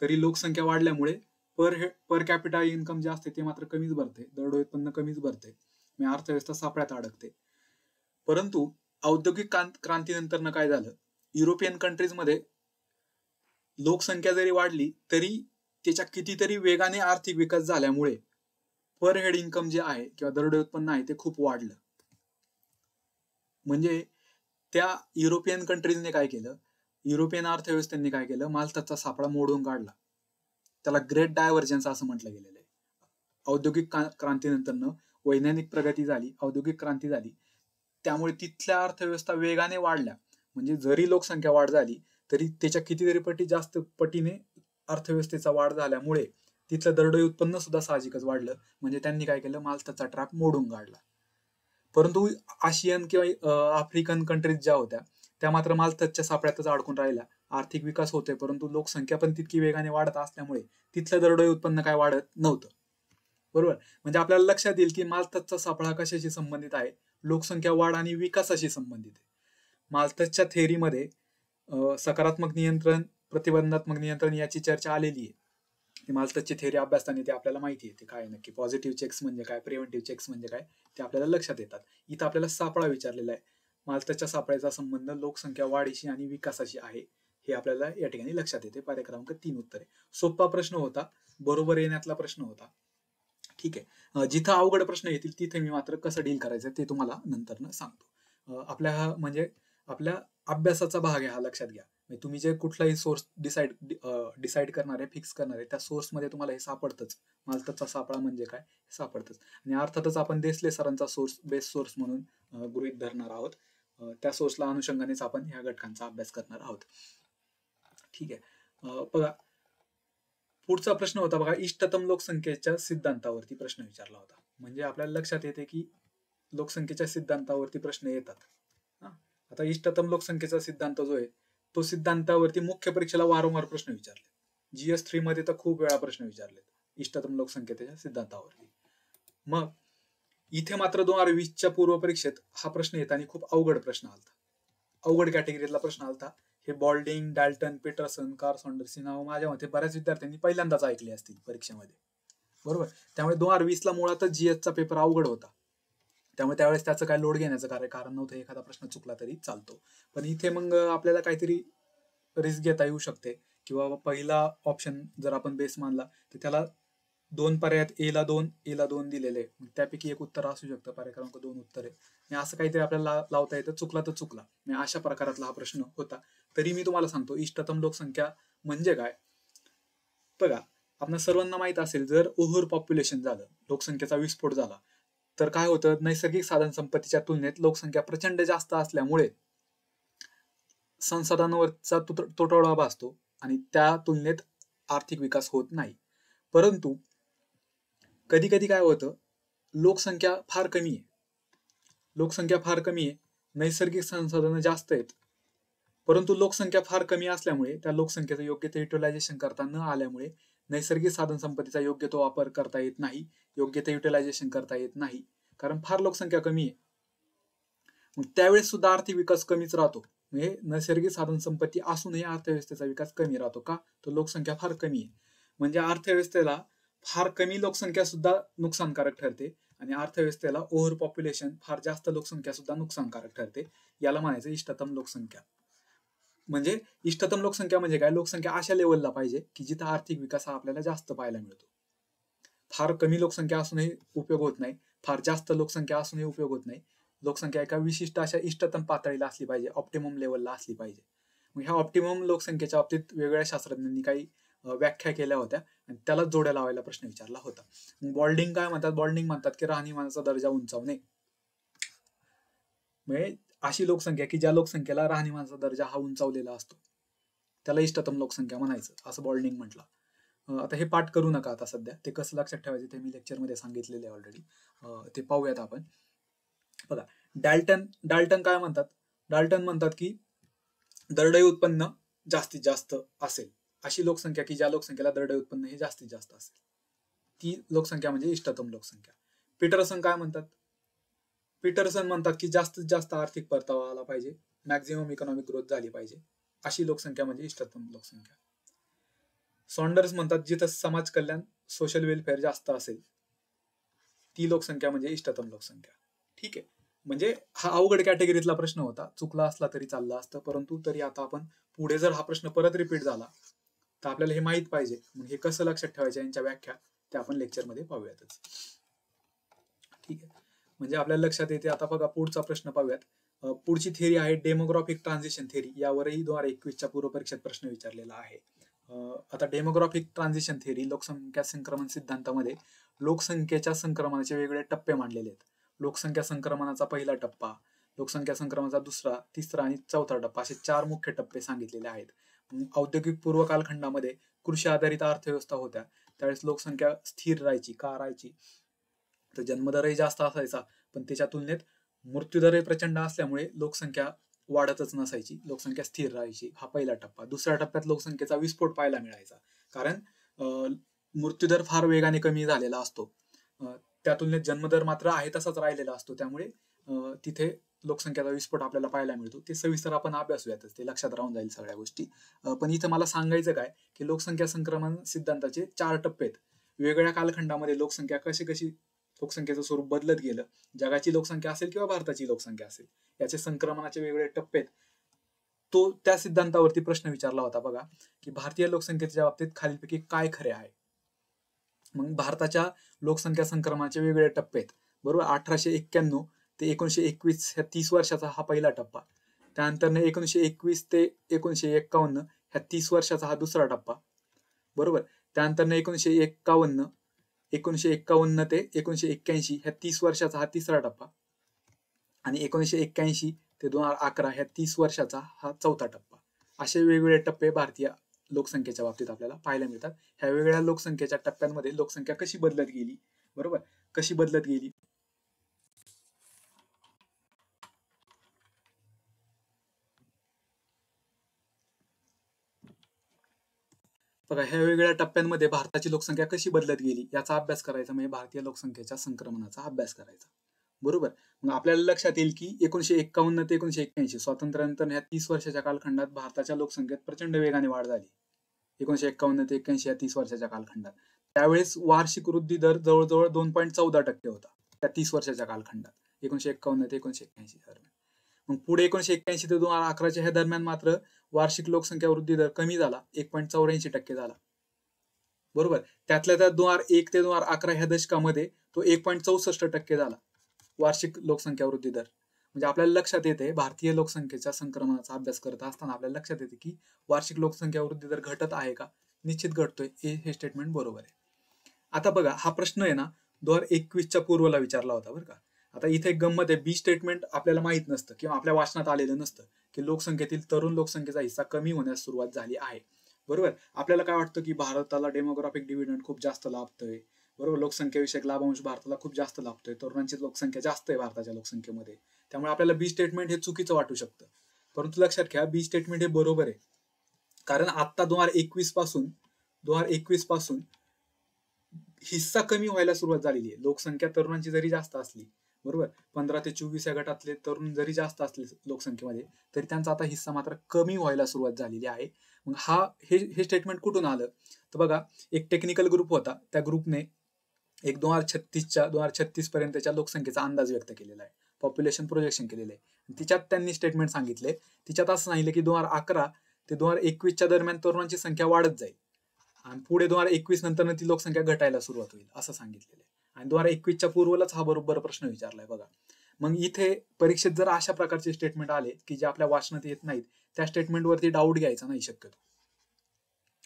S1: तरी लोकसंख्या वाढल्यामुळे पर कॅपिटा इन्कम जे असते ते मात्र कमीच भरते, दरडोई उत्पन्न कमीच भरते, म्हणजे अर्थव्यवस्था सापळ्यात अडकते. परंतु औद्योगिक क्रांतीनंतर काय झालं? युरोपियन कंट्रीजमध्ये लोकसंख्या जरी वाढली तरी त्याच्या कितीतरी वेगाने आर्थिक विकास झाल्यामुळे पर हेड इन्कम जे आहे किंवा दरडोई उत्पन्न आहे ते खूप वाढलं. म्हणजे त्या युरोपियन कंट्रीजने काय केलं, युरोपियन अर्थव्यवस्थेने काय केलं? माल्थसचा सापळा मोडून काढला. त्याला ग्रेट डायव्हर्जन्स असं म्हटलं गेलेलं आहे. औद्योगिक क्रांतीनंतर वैज्ञानिक प्रगती झाली, औद्योगिक क्रांती झाली, त्यामुळे तिथल्या अर्थव्यवस्था वेगाने वाढल्या. म्हणजे जरी लोकसंख्या वाढ झाली तरी त्याच्या कितीतरी पटी जास्त पटीने अर्थव्यवस्थेचा वाढ झाल्यामुळे तिथलं दरडोई उत्पन्न सुद्धा साहजिकच वाढलं. म्हणजे त्यांनी काय केलं? माल्थसचा ट्रॅप मोडून काढला. परंतु आशियन किंवा आफ्रिकन कंट्रीज ज्या होत्या त्या मात्र माल्थसच्या सापळ्यातच अडकून राहिल्या. आर्थिक विकास होतोय परंतु लोकसंख्या पण तितकी वेगाने वाढत असल्यामुळे तिथलं दरडोई उत्पन्न काय वाढत नव्हतं. बरोबर. म्हणजे आपल्याला लक्षात येईल की माल्थसचा सापळा कशाशी संबंधित आहे? लोकसंख्या वाढ आणि विकासाशी संबंधित आहे. माल्थसच्या थेअरीमध्ये सकारात्मक नियंत्रण, प्रतिबंधात्मक नियंत्रण याची चर्चा आलेली आहे. माल्थसची थेअरी अभ्यासताना ते आपल्याला माहिती आहे ते काय नक्की, पॉझिटिव्ह चेक्स म्हणजे काय, प्रिव्हेंटिव्ह चेक्स म्हणजे काय, ते आपल्याला लक्षात येतात. इथं आपल्याला सापळा विचारलेला आहे. माल्थसच्या सापळ्याचा संबंध लोकसंख्या वाढीशी आणि विकासाशी आहे हे आपल्याला या ठिकाणी लक्षात येते. पर्याय क्रमांक 3 उत्तरे. सोपा प्रश्न होता, बरोबर येण्यातला प्रश्न होता. ठीक आहे. जिथं अवघड प्रश्न येतील तिथे मी मात्र कसं डील करायचं ते तुम्हाला नंतर सांगतो. आपल्या अभ्यासाचा भाग आहे हा, लक्षात घ्या. तुम्ही जे कुठलाही सोर्स डिसाईड करणार आहे, फिक्स करणार आहे, त्या सोर्समध्ये तुम्हाला हे सापडतंच. माल्थसचा सापळा म्हणजे काय सापडतंच. आणि अर्थातच आपण देसले सरांचा सोर्स बेस्ट सोर्स म्हणून गृहीत धरणार आहोत. त्या सोर्सला अनुषंगानेच आपण ह्या घटकांचा अभ्यास करणार आहोत. ठीक आहे. बघा, पुढचा प्रश्न होता बघा, इष्टतम लोकसंख्येच्या सिद्धांतावरती प्रश्न विचारला होता. म्हणजे आपल्याला लक्षात येते की लोकसंख्येच्या सिद्धांतावरती प्रश्न येतात. आता इष्टतम लोकसंख्येचा सिद्धांत जो आहे तो सिद्धांतावरती मुख्य परीक्षेला वारंवार प्रश्न विचारले. GS3 मध्ये तर खूप वेळा प्रश्न विचारले इष्टतम लोकसंख्येच्या सिद्धांतावरती. मग इथे मात्र 2020च्या पूर्व परीक्षेत हा प्रश्न येताना खूप अवघड प्रश्न आलता, अवघड कॅटेगरीतला प्रश्न आलता. हे Boulding, Dalton, Patterson, Karl Saunders ही नावं माझ्या मते बऱ्याच विद्यार्थ्यांनी पहिल्यांदाच ऐकली असतील परीक्षेमध्ये. बरोबर. त्यामुळे 2020ला मुळातच GSचा पेपर अवघड होता, त्यामुळे त्यावेळेस त्याचं काय लोड घेण्याचं कारण नव्हतं. एखादा प्रश्न चुकला तरी चालतो. पण इथे मग आपल्याला काहीतरी रिस्क घेता येऊ शकते, किंवा पहिला ऑप्शन जर आपण बेस मानला तर त्याला 2 पर्यायात A ला 2 दिलेले, त्यापैकी एक उत्तर असू शकतं. पर्याय क्रमांक 2 उत्तर आहे. असं काहीतरी आपल्याला लावता येतं. चुकला तर चुकला. अशा प्रकारातला हा प्रश्न होता. तरी मी तुम्हाला सांगतो इष्टतम लोकसंख्या म्हणजे काय. बघा, आपल्या सर्वांना माहित असेल, जर ओव्हर पॉप्युलेशन झालं, लोकसंख्येचा विस्फोट झाला, तर काय होतं, नैसर्गिक साधन संपत्तीच्या तुलनेत लोकसंख्या प्रचंड जास्त असल्यामुळे संसाधनांवरचा तुटवडा भासतो आणि त्या तुलनेत आर्थिक विकास होत नाही. परंतु कधी कधी काय होतं, लोकसंख्या फार कमी आहे, नैसर्गिक संसाधनं जास्त आहेत, परंतु लोकसंख्या फार कमी असल्यामुळे त्या लोकसंख्येचं योग्य ते युटिलायझेशन करता न आल्यामुळे नैसर्गिक साधन संपत्तीचा योग्य तो वापर करता येत नाही, योग्य ते युटिलायझेशन करता येत नाही, कारण फार लोकसंख्या कमी आहे. मग त्यावेळेस सुद्धा आर्थिक विकास कमीच राहतो. म्हणजे नैसर्गिक साधन संपत्ती असूनही अर्थव्यवस्थेचा विकास कमी राहतो. का? तर लोकसंख्या फार कमी आहे. म्हणजे अर्थव्यवस्थेला फार कमी लोकसंख्या सुद्धा नुकसानकारक ठरते आणि अर्थव्यवस्थेला ओव्हर पॉप्युलेशन, फार जास्त लोकसंख्या सुद्धा नुकसानकारक ठरते. याला म्हणायचं इष्टतम लोकसंख्या. म्हणजे इष्टतम लोकसंख्या म्हणजे काय? लोकसंख्या अशा लेवलला पाहिजे की जिथं आर्थिक विकास हा आपल्याला जास्त पाहायला मिळतो. फार कमी लोकसंख्या असूनही उपयोग होत नाही, फार जास्त लोकसंख्या असूनही उपयोग होत नाही. लोकसंख्या एका विशिष्ट अशा इष्टतम पातळीला असली पाहिजे, ऑप्टिमम लेवलला असली पाहिजे. मग ह्या ऑप्टिमम लोकसंख्येच्या बाबतीत वेगवेगळ्या शास्त्रज्ञांनी काही व्याख्या केल्या होत्या आणि त्याला जोड्या लावायला प्रश्न विचारला होता. बॉल्डिंग काय म्हणतात? बॉल्डिंग म्हणतात की राहणीमानाचा दर्जा उंचावणे. म्हणजे अशी लोकसंख्या की ज्या लोकसंख्येला राहणीमानाचा दर्जा हा उंचावलेला असतो, त्याला इष्टतम लोकसंख्या म्हणायचं, असं बॉल्डिंग म्हटलं. आता हे पाठ करू नका आता सध्या, ते कसं लक्षात ठेवायचं ते मी लेक्चरमध्ये सांगितलेले आहे ऑलरेडी. ते पाहूयात आपण. बघा, डाल्टन काय म्हणतात? डाल्टन म्हणतात की दरडोई उत्पन्न जास्तीत जास्त असेल अशी लोकसंख्या की ज्या लोकसंख्येला दरडोई उत्पन्न हे जास्तीत जास्त असेल, ती लोकसंख्या म्हणजे इष्टतम लोकसंख्या. पीटरसन काय म्हणतात? पीटरसन म्हणतात की जास्तीत जास्त आर्थिक परतावा आला पाहिजे, मॅक्झिमम इकॉनॉमिक ग्रोथ झाली पाहिजे, अशी लोकसंख्या म्हणजे इष्टतम लोकसंख्या. सॉन्डर्स म्हणतात जिथं समाज कल्याण, सोशल वेलफेअर जास्त असेल, ती लोकसंख्या म्हणजे इष्टतम लोकसंख्या. ठीक आहे, म्हणजे हा अवघड कॅटेगरीतला प्रश्न होता, चुकला असला तरी चालला असतं, परंतु तरी आता आपण पुढे जर हा प्रश्न परत रिपीट झाला तर आपल्याला हे माहित पाहिजे. मग हे कसं लक्षात ठेवायचं यांच्या व्याख्या ते आपण लेक्चरमध्ये पाहूयातच. ठीक आहे, म्हणजे आपल्याला लक्षात येते. आता बघा पुढचा प्रश्न पाहूयात. पुढची थेरी आहे डेमोग्राफिक ट्रान्झिशन थेरी. यावरही 2021च्या पूर्व परीक्षेत प्रश्न विचारलेला आहे. आता डेमोग्राफिक ट्रान्झिशन थेरी, लोकसंख्या संक्रमण सिद्धांतामध्ये लोकसंख्येच्या संक्रमणाचे वेगवेगळे टप्पे मांडलेले आहेत. लोकसंख्या संक्रमणाचा पहिला टप्पा, लोकसंख्या संक्रमणाचा दुसरा, तिसरा आणि चौथा टप्पा, असे 4 मुख्य टप्पे सांगितलेले आहेत. औद्योगिक पूर्व कालखंडामध्ये कृषी आधारित अर्थव्यवस्था होत्या, त्यावेळेस लोकसंख्या स्थिर राहायची. का राहायची? तर जन्मदरही जास्त असायचा, पण त्याच्या तुलनेत मृत्यूदरही प्रचंड असल्यामुळे लोकसंख्या वाढतच नसायची, लोकसंख्या स्थिर राहायची. हा पहिला टप्पा. दुसऱ्या टप्प्यात लोकसंख्येचा विस्फोट पाहायला मिळायचा, कारण मृत्यूदर फार वेगाने कमी झालेला असतो, त्या तुलनेत जन्मदर मात्र आहे तसाच राहिलेला असतो, त्यामुळे तिथे लोकसंख्येचा विस्फोट आपल्याला पाहायला मिळतो. ते सविस्तर आपण अभ्यासूयातच, ते लक्षात राहून जाईल सगळ्या गोष्टी. पण इथं मला सांगायचं काय की लोकसंख्या संक्रमण सिद्धांताचे 4 टप्पे आहेत. वेगवेगळ्या कालखंडामध्ये लोकसंख्या कशी लोकसंख्येचं स्वरूप बदलत गेलं, जगाची लोकसंख्या असेल किंवा भारताची लोकसंख्या असेल, याचे संक्रमणाचे वेगवेगळे टप्पे आहेत. तो त्या सिद्धांतावरती प्रश्न विचारला होता. बघा की भारतीय लोकसंख्येच्या बाबतीत खालीलपैकी काय खरे आहे. मग भारताच्या लोकसंख्या संक्रमणाचे वेगवेगळे टप्पे आहेत, बरोबर. 1891 ते 1921 ह्या 30 वर्षाचा हा पहिला टप्पा. त्यानंतर 1921 ते 1951 ह्या 30 वर्षाचा हा दुसरा टप्पा, बरोबर. त्यानंतर 1951 ते 1981 ह्या 30 वर्षाचा हा तिसरा टप्पा आणि 1981 ते 2011 ह्या 30 वर्षाचा हा चौथा टप्पा. असे वेगवेगळे टप्पे भारतीय लोकसंख्येच्या बाबतीत आपल्याला पाहायला मिळतात. ह्या वेगवेगळ्या लोकसंख्येच्या टप्प्यांमध्ये लोकसंख्या कशी बदलत गेली, बरोबर, कशी बदलत गेली. बघा, ह्या वेगवेगळ्या टप्प्यांमध्ये भारताची लोकसंख्या कशी बदलत गेली याचा अभ्यास करायचा, म्हणजे भारतीय लोकसंख्येच्या संक्रमणाचा अभ्यास करायचा, बरोबर. मग आपल्याला लक्षात येईल की 1951 ते 1981 स्वातंत्र्यानंतर ह्या 30 वर्षाच्या कालखंडात भारताच्या लोकसंख्येत प्रचंड वेगाने वाढ झाली. 1951 ते 81 या 30 वर्षाच्या कालखंडात त्यावेळेस वार्षिक वृद्धी दर जवळजवळ 2.14% होता, त्या 30 वर्षाच्या कालखंडात, 1951 ते 1981 दरम्यान. मग पुढे 1981 ते 2011 ह्या दरम्यान मात्र वार्षिक लोकसंख्या वृद्धी दर कमी झाला, 1.84% झाला, बरोबर. त्यातल्या त्यात 2001 ते 2011 ह्या दशकामध्ये तो 1.64% झाला वार्षिक लोकसंख्या वृद्धी दर. म्हणजे आपल्याला लक्षात येते, भारतीय लोकसंख्येच्या संक्रमणाचा अभ्यास करत असताना आपल्याला लक्षात येते की वार्षिक लोकसंख्या वृद्धी दर घटत आहे का, निश्चित घटतोय, हे स्टेटमेंट बरोबर आहे. आता बघा हा प्रश्न आहे ना 2021च्या पूर्वला विचारला होता बरं का. आता इथे एक गंमत आहे, बी स्टेटमेंट आपल्याला माहित नसतं किंवा आपल्या वाचनात आलेलं नसतं की लोकसंख्येतील तरुण लोकसंख्येचा हिस्सा कमी होण्यास सुरुवात झाली आहे. बरोबर, आपल्याला काय वाटतं की भारताला डेमोग्राफिक डिव्हिडंड खूप जास्त लाभतोय, बरोबर, लोकसंख्येविषयक लाभांश भारताला खूप जास्त लाभतोय, तरुणांची लोकसंख्या जास्त आहे भारताच्या लोकसंख्येमध्ये, त्यामुळे आपल्याला बी स्टेटमेंट हे चुकीचं वाटू शकतं. परंतु लक्षात घ्या बी स्टेटमेंट हे बरोबर आहे. कारण आता 2021 पासून हिस्सा कमी व्हायला सुरुवात झालेली आहे. लोकसंख्या तरुणांची जरी जास्त असली, बरोबर, 15 ते 24 या गटातले तरुण जरी जास्त असले लोकसंख्येमध्ये, तरी त्यांचा आता हिस्सा मात्र कमी व्हायला सुरुवात झालेली आहे. मग हे स्टेटमेंट कुठून आलं तर बघा, एक टेक्निकल ग्रुप होता, त्या ग्रुपने एक 2036 पर्यंतच्या लोकसंख्येचा अंदाज व्यक्त केलेला आहे, पॉप्युलेशन प्रोजेक्शन केलेलं आहे. तिच्यात त्यांनी स्टेटमेंट सांगितले, तिच्यात असं सांगितलं की 2011 ते 2021च्या दरम्यान तरुणांची संख्या वाढत जाईल आणि पुढे 2021 नंतर ती लोकसंख्या घटायला सुरुवात होईल असं सांगितलेलं आहे. आणि 2021च्या पूर्वलाच हा बरोबर प्रश्न विचारलाय बघा. मग इथे परीक्षेत जर अशा प्रकारचे स्टेटमेंट आले की जे आपल्या वाचनात येत नाहीत, त्या स्टेटमेंटवरती डाऊट घ्यायचा नाही शक्यतो.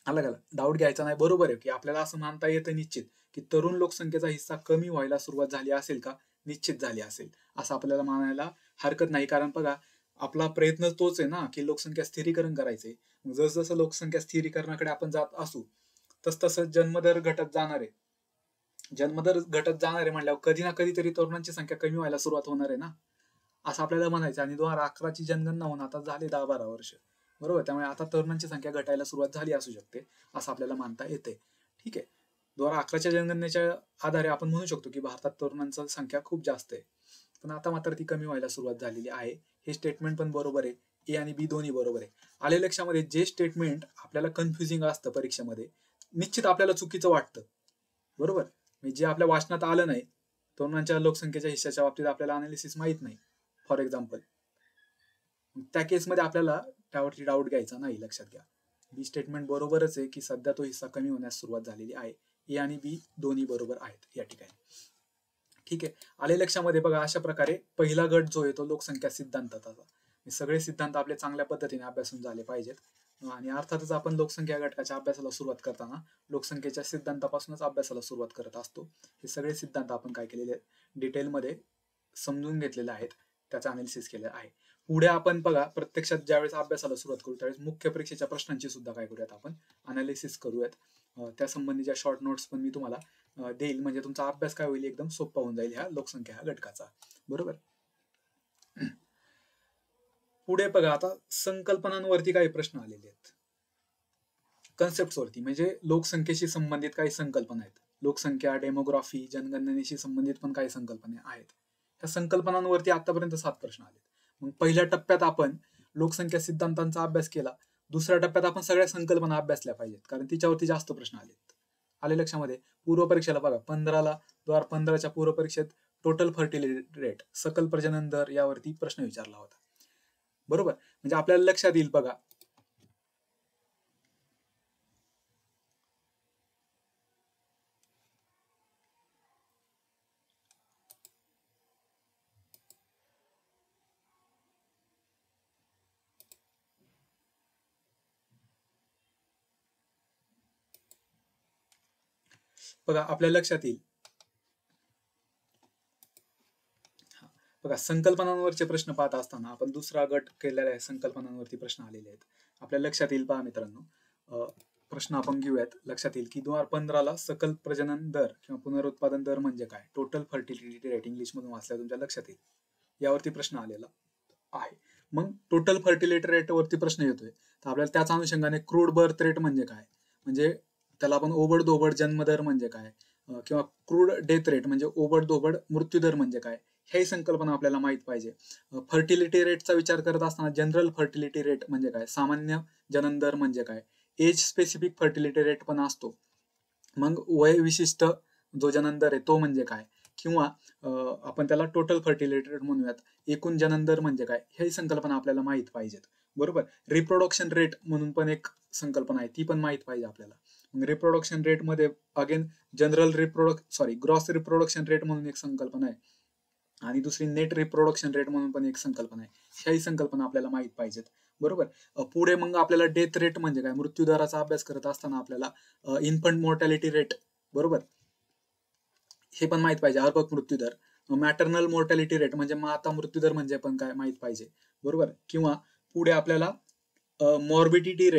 S1: आलं डाऊट घ्यायचा नाही. बरोबर आहे की आपल्याला असं मानता येतं निश्चित की तरुण लोकसंख्येचा हिस्सा कमी व्हायला सुरुवात झाली असेल का, निश्चित झाली असेल असं आपल्याला मानायला हरकत नाही. कारण बघा आपला प्रयत्न तोच आहे ना की लोकसंख्या स्थिरीकरण करायचंय. जसं लोकसंख्या स्थिरीकरणाकडे आपण जात असू तसं जन्मदर घटत जाणार आहे. जन्मदर घटत जाणार आहे म्हणल्यावर कधी ना कधीतरी तरुणांची संख्या कमी व्हायला सुरुवात होणार आहे ना, असं आपल्याला म्हणायचं. आणि 2011ची जनगणना होऊन आता झाली 10-12 वर्ष, बरोबर, त्यामुळे आता तरुणांची संख्या घटायला सुरुवात झाली असू शकते असं आपल्याला मानता येते. ठीक आहे, 2011च्या जनगणनेच्या आधारे आपण म्हणू शकतो की भारतात तरुणांची संख्या खूप जास्त आहे, पण आता मात्र ती कमी व्हायला सुरुवात झालेली आहे. हे स्टेटमेंट पण बरोबर आहे, ए आणि बी दोन्ही बरोबर आहे. आले लक्षामध्ये जे स्टेटमेंट आपल्याला कन्फ्युजिंग असतं परीक्षेमध्ये, निश्चित आपल्याला चुकीचं वाटतं, बरोबर, जे आपल्या वाचनात आलं नाही, तरुणांच्या लोकसंख्येच्या हिस्साच्या बाबतीत आपल्याला अनालिसिस माहित नाही फॉर एक्झाम्पल, त्या केसमध्ये आपल्याला त्यावरती डाऊट घ्यायचा नाही. लक्षात घ्या बी स्टेटमेंट बरोबरच आहे की सध्या तो हिस्सा कमी होण्यास सुरुवात झालेली आहे. ए आणि बी दोन्ही बरोबर आहेत या ठिकाणी. ठीक आहे, आले लक्षामध्ये बघा. अशा प्रकारे पहिला गट जो आहे तो लोकसंख्या सिद्धांताचा. सगळे सिद्धांत आपले चांगल्या पद्धतीने अभ्यासून झाले पाहिजेत आणि अर्थातच आपण लोकसंख्या घटकाच्या अभ्यासाला सुरुवात करताना लोकसंख्येच्या सिद्धांतापासूनच अभ्यासाला सुरुवात करत असतो. हे सगळे सिद्धांत आपण काय केलेले डिटेलमध्ये समजून घेतलेले आहेत, त्याचा अनालिसिस केलं आहे. पुढे आपण बघा प्रत्यक्षात ज्यावेळेस अभ्यासाला सुरुवात करू त्यावेळेस मुख्य परीक्षेच्या प्रश्नांची सुद्धा काय करूयात आपण अनालिसिस करूयात. त्या संबंधीच्या शॉर्ट नोट्स पण मी तुम्हाला देईल, म्हणजे तुमचा अभ्यास काय होईल एकदम सोपा होऊन जाईल ह्या लोकसंख्या ह्या घटकाचा, बरोबर. पुढे बघा आता संकल्पनांवरती काही प्रश्न आलेले आहेत, कन्सेप्ट वरती, म्हणजे लोकसंख्येशी संबंधित काही संकल्पना आहेत. लोकसंख्या, डेमोग्राफी, जनगणनेशी संबंधित पण काही संकल्पना आहेत. त्या संकल्पनांवरती आतापर्यंत 7 प्रश्न आले. मग पहिल्या टप्प्यात आपण लोकसंख्या सिद्धांतांचा अभ्यास केला, दुसऱ्या टप्प्यात आपण सगळ्या संकल्पना अभ्यासल्या पाहिजेत कारण तिच्यावरती जास्त प्रश्न आलेत. आले लक्षामध्ये. पूर्व परीक्षेला बघा 2015च्या पूर्व परीक्षेत टोटल फर्टिलिटी रेट, सकल प्रजनन दर यावरती प्रश्न विचारला होता, बरोबर. म्हणजे आपल्याला लक्षात येईल बघा आपल्या लक्षात येईल बघा संकल्पनांवरचे प्रश्न पाहत असताना आपण दुसरा गट केलेला आहे, संकल्पनांवरती प्रश्न आलेले आहेत. आपल्या लक्षात येईल पहा मित्रांनो, प्रश्न आपण घेऊयात. लक्षात येईल की 2015ला सकल प्रजनन दर किंवा पुनरुत्पादन दर म्हणजे काय, टोटल फर्टिलिटी रेट इंग्लिश मधून वाचल्या तुमच्या लक्षात येईल, यावरती प्रश्न आलेला आहे. मग टोटल फर्टिलिटी रेट वरती प्रश्न येतोय तर आपल्याला त्याच अनुषंगाने क्रूड बर्थ रेट म्हणजे काय, म्हणजे त्याला आपण ओबडधोबड जन्मदर म्हणजे काय, किंवा क्रूड डेथ रेट म्हणजे ओबडधोबड मृत्यूदर म्हणजे काय, ही संकल्पना आपल्याला माहित पाहिजे. फर्टिलिटी रेटचा विचार करत असताना जनरल फर्टिलिटी रेट म्हणजे काय, सामान्य जनन दर म्हणजे काय, एज स्पेसिफिक फर्टिलिटी रेट पण असतो, मग वय विशिष्ट जो जनन दर आहे तो म्हणजे काय, किंवा आपण त्याला टोटल फर्टिलिटी रेट म्हणूयात, एकूण जनन दर म्हणजे काय, ही संकल्पना आपल्याला माहित पाहिजेत, बरोबर. रिप्रोडक्शन रेट म्हणून पण एक संकल्पना आहे, ती पण माहित पाहिजे आपल्याला. रिप्रोडक्शन रेट मध्ये again general gross reproduction rate म्हणून एक संकल्पना आहे, आणि दुसरी नेट रिप्रोडक्शन रेट म्हणून पण एक संकल्पना आहे. ह्याही संकल्पना आपल्याला माहित पाहिजेत. बरोबर. पुढे मग आपल्याला डेथ रेट म्हणजे काय, मृत्यू दराचा अभ्यास करत असताना आपल्याला इन्फंट मोर्टॅलिटी रेट, बरोबर, हे पण माहित पाहिजे. अर्भक मृत्यू दर. मॅटर्नल मोर्टॅलिटी रेट म्हणजे माता मृत्यू दर म्हणजे पण काय माहित पाहिजे. बरोबर. किंवा पुढे आपल्याला मॉर्बिडिटी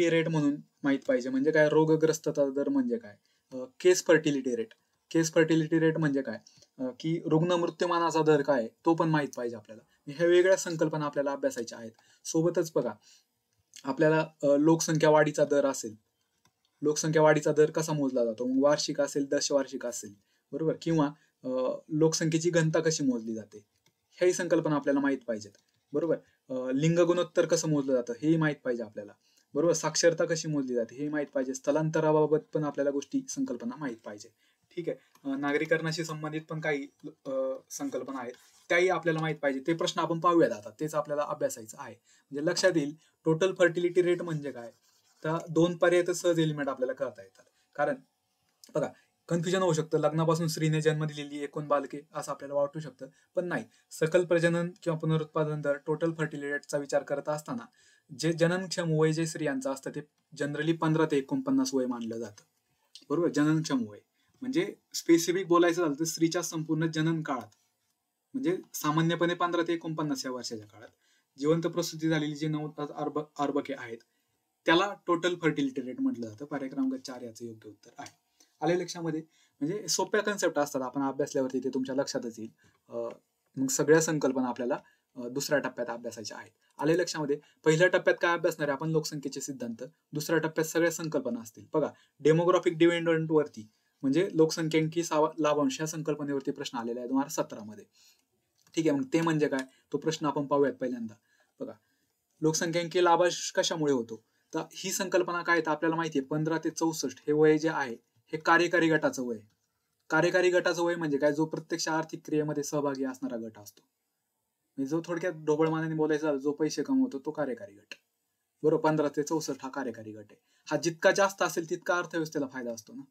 S1: रेट म्हणून माहित पाहिजे. म्हणजे काय, रोगग्रस्तता दर म्हणजे काय. केस फर्टिलिटी रेट म्हणजे काय, की रुग्ण मृत्युमानाचा दर काय तो पण माहित पाहिजे आपल्याला. ह्या वेगळ्या संकल्पना आपल्याला अभ्यासायच्या आहेत. सोबतच बघा, आपल्याला लोकसंख्या वाढीचा दर असेल, लोकसंख्या वाढीचा दर कसा मोजला जातो, मग वार्षिक असेल, दशवार्षिक असेल, बरोबर, किंवा लोकसंख्येची घनता कशी मोजली जाते, ह्याही संकल्पना आपल्याला माहित पाहिजेत. बरोबर. लिंग गुणोत्तर कसं मोजलं जातं हेही माहित पाहिजे आपल्याला. बरोबर. साक्षरता कशी मोजली जाते हे माहित पाहिजे. स्थलांतराबाबत पण आपल्याला गोष्टी, संकल्पना माहित पाहिजे. ठीक आहे. नागरीकरणाशी संबंधित पण काही संकल्पना आहेत, त्याही आपल्याला माहित पाहिजे. ते प्रश्न आपण पाहूयात आता, तेच आपल्याला अभ्यासायचं आहे. म्हणजे लक्षात येईल टोटल फर्टिलिटी रेट म्हणजे काय. तर 2 पर्याय तर सहज एलिमेंट आपल्याला कळता येतात. कारण बघा, कन्फ्युजन होऊ शकतं, लग्नापासून स्त्रीने जन्म दिलेली एकूण बालके असं आपल्याला वाटू शकतं, पण नाही. सकल प्रजनन किंवा पुनरुत्पादन दर, टोटल फर्टिलिटी रेटचा विचार करत असताना जे जननक्षम वय जे स्त्रियांचं असतं ते जनरली 15 ते 49 वय मानलं जातं. बरोबर. जननक्षम वय म्हणजे स्पेसिफिक बोलायचं झालं तर स्त्रीच्या संपूर्ण जनन काळात, म्हणजे सामान्यपणे 15 ते 49 या वर्षाच्या काळात जिवंत प्रसूती झालेली जे 9 तास अर्भके आहेत त्याला टोटल फर्टिलिटी रेट म्हटलं जातं. पर्याय क्रमांक 4 याचं योग्य उत्तर आहे. आले लक्षामध्ये. म्हणजे सोप्या कन्सेप्ट असतात, आपण अभ्यासल्यावरती ते तुमच्या लक्षातच येईल. मग सगळ्या संकल्पना आपल्याला दुसऱ्या टप्प्यात अभ्यासायच्या आहेत. आले लक्षामध्ये. पहिल्या टप्प्यात काय असणार आहे आपण, लोकसंख्येचे सिद्धांत. दुसऱ्या टप्प्यात सगळ्या संकल्पना असतील. बघा, डेमोग्राफिक डिपेंडंट वरती म्हणजे लोकसंख्यांकी लाभांश या संकल्पनेवरती प्रश्न आलेला आहे 2017 मध्ये. ठीक आहे. मग ते म्हणजे काय, तो प्रश्न आपण पाहूयात पहिल्यांदा. बघा, लोकसंख्यांकी लाभांश कशामुळे होतो, तर ही संकल्पना काय तर आपल्याला माहिती आहे 15 ते 64 हे वय जे आहे हे कार्यकारी गटाचं वय. कार्यकारी गटाचं वय म्हणजे काय, जो प्रत्यक्ष आर्थिक क्रियेमध्ये सहभागी असणारा गट असतो. म्हणजे जो थोडक्यात ढोबळमानाने बोलायचं झालं, जो पैसे कमवतो तो कार्यकारी गट. बरोबर. 15 ते 64 हा कार्यकारी गट आहे. हा जितका जास्त असेल तितका अर्थव्यवस्थेला फायदा असतो ना.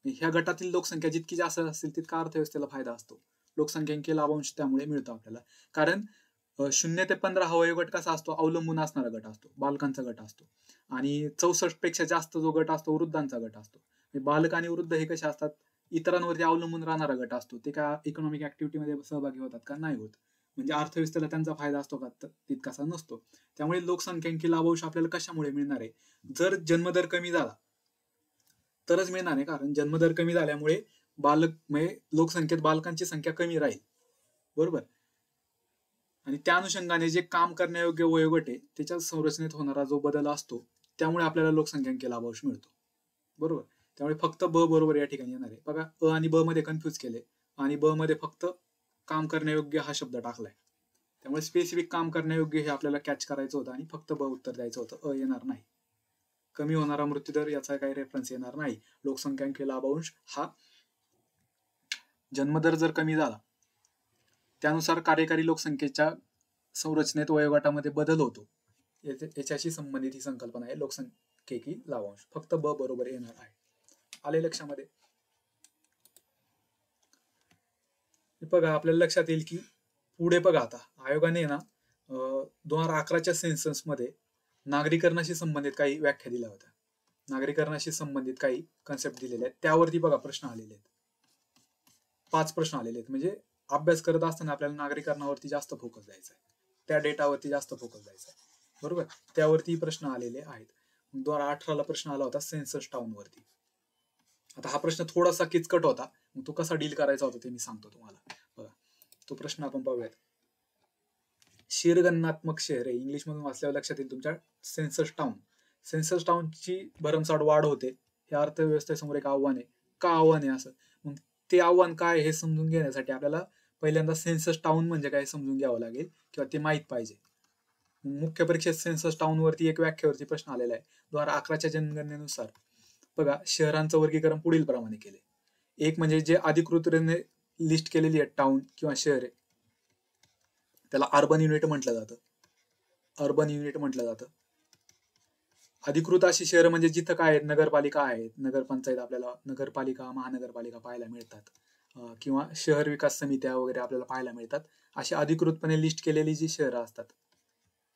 S1: ह्या गटातील लोकसंख्या जितकी जास्त असेल तितका अर्थव्यवस्थेला फायदा असतो. लोकसंख्यांकी लाभांश त्यामुळे मिळतो आपल्याला. कारण 0 ते 15 हा वयोगट कसा असतो, अवलंबून असणारा गट असतो, बालकांचा गट असतो. आणि 64 पेक्षा जास्त जो गट असतो वृद्धांचा गट असतो. बालक आणि वृद्ध हे कसे असतात, इतरांवरती अवलंबून राहणारा गट असतो. ते काय इकॉनॉमिक ऍक्टिव्हिटीमध्ये सहभागी होतात का, नाही होत. म्हणजे अर्थव्यवस्थेला त्यांचा फायदा असतो का, तितकासा नसतो. त्यामुळे लोकसंख्यांकी लाभांश आपल्याला कशामुळे मिळणार आहे, जर जन्मदर कमी झाला तरच मिळणार आहे. कारण जन्मदर कमी झाल्यामुळे बालक म्हणजे लोकसंख्येत बालकांची संख्या कमी राहील. बरोबर. आणि त्या अनुषंगाने जे काम करण्यायोग्य वयोगट आहे त्याच्या संरचनेत होणारा जो बदल असतो त्यामुळे आपल्याला लोकसंख्यांकी लाभांश मिळतो. बरोबर. त्यामुळे फक्त ब बरोबर या ठिकाणी येणार आहे. बघा, अ आणि ब मध्ये कन्फ्युज केले आणि ब मध्ये फक्त काम करण्यायोग्य हा शब्द टाकलाय. त्यामुळे स्पेसिफिक काम करण्यायोग्य हे आपल्याला कॅच करायचं होतं आणि फक्त ब उत्तर द्यायचं होतं, अ येणार नाही. कमी होणारा मृत्यूदर याचा काही रेफरन्स येणार नाही. लोकसंख्यांकी लाभांश हा जन्मदर जर कमी झाला त्यानुसार कार्यकारी लोकसंख्येच्या संरचनेत वयोगटामध्ये बदल होतो, याच्याशी संबंधित ही संकल्पना आहे लोकसंख्येकी लाभांश. फक्त ब बरोबर येणार आहे. आले लक्षामध्ये. बघा, आपल्याला लक्षात येईल की पुढे बघा, आता आयोगाने ना 2011च्या सेन्सस मध्ये नागरीकरणाशी संबंधित काही व्याख्या दिल्या होत्या. नागरीकरणाशी संबंधित काही कन्सेप्ट दिलेले आहेत, त्यावरती बघा प्रश्न आलेले आहेत. 5 प्रश्न आलेले आहेत. म्हणजे अभ्यास करत असताना आपल्याला नागरीकरणावरती जास्त फोकस द्यायचा आहे, त्या डेटावरती जास्त फोकस द्यायचा आहे. बरोबर. त्यावरती प्रश्न आलेले आहेत. 2018ला प्रश्न आला होता सेन्सस टाउन वरती. आता हा प्रश्न थोडासा किचकट होता, मग तो कसा डील करायचा होता ते मी सांगतो तुम्हाला. बघा, तो प्रश्न आपण पाहूयात. शिरगणनात्मक शहर आहे, इंग्लिश मधून वाचल्यावर लक्षात येईल तुमच्या. सेन्सस टाउनची भरमसाठ वाढ होते, हे अर्थव्यवस्थेसमोर एक आव्हान आहे. का आव्हान आहे असं, मग ते आव्हान काय हे समजून घेण्यासाठी आपल्याला पहिल्यांदा सेन्सस टाउन म्हणजे काय समजून घ्यावं लागेल किंवा ते माहित पाहिजे. मुख्य परीक्षेत सेन्सस टाउन वरती एक व्याख्येवरती प्रश्न आलेला आहे. 2011च्या जनगणनेनुसार बघा, शहरांचं वर्गीकरण पुढील प्रमाणे केले. एक म्हणजे जे अधिकृतपणे लिस्ट केलेली आहे टाउन किंवा शहर आहे त्याला अर्बन युनिट म्हटलं जातं. अधिकृत अशी शहरं म्हणजे जिथं काय आहेत, नगरपालिका आहेत, नगरपंचायत, आपल्याला नगरपालिका महानगरपालिका पाहायला मिळतात. किंवा शहर विकास समित्या वगैरे आपल्याला पाहायला मिळतात. अशी अधिकृतपणे लिस्ट केलेली जी शहरं असतात,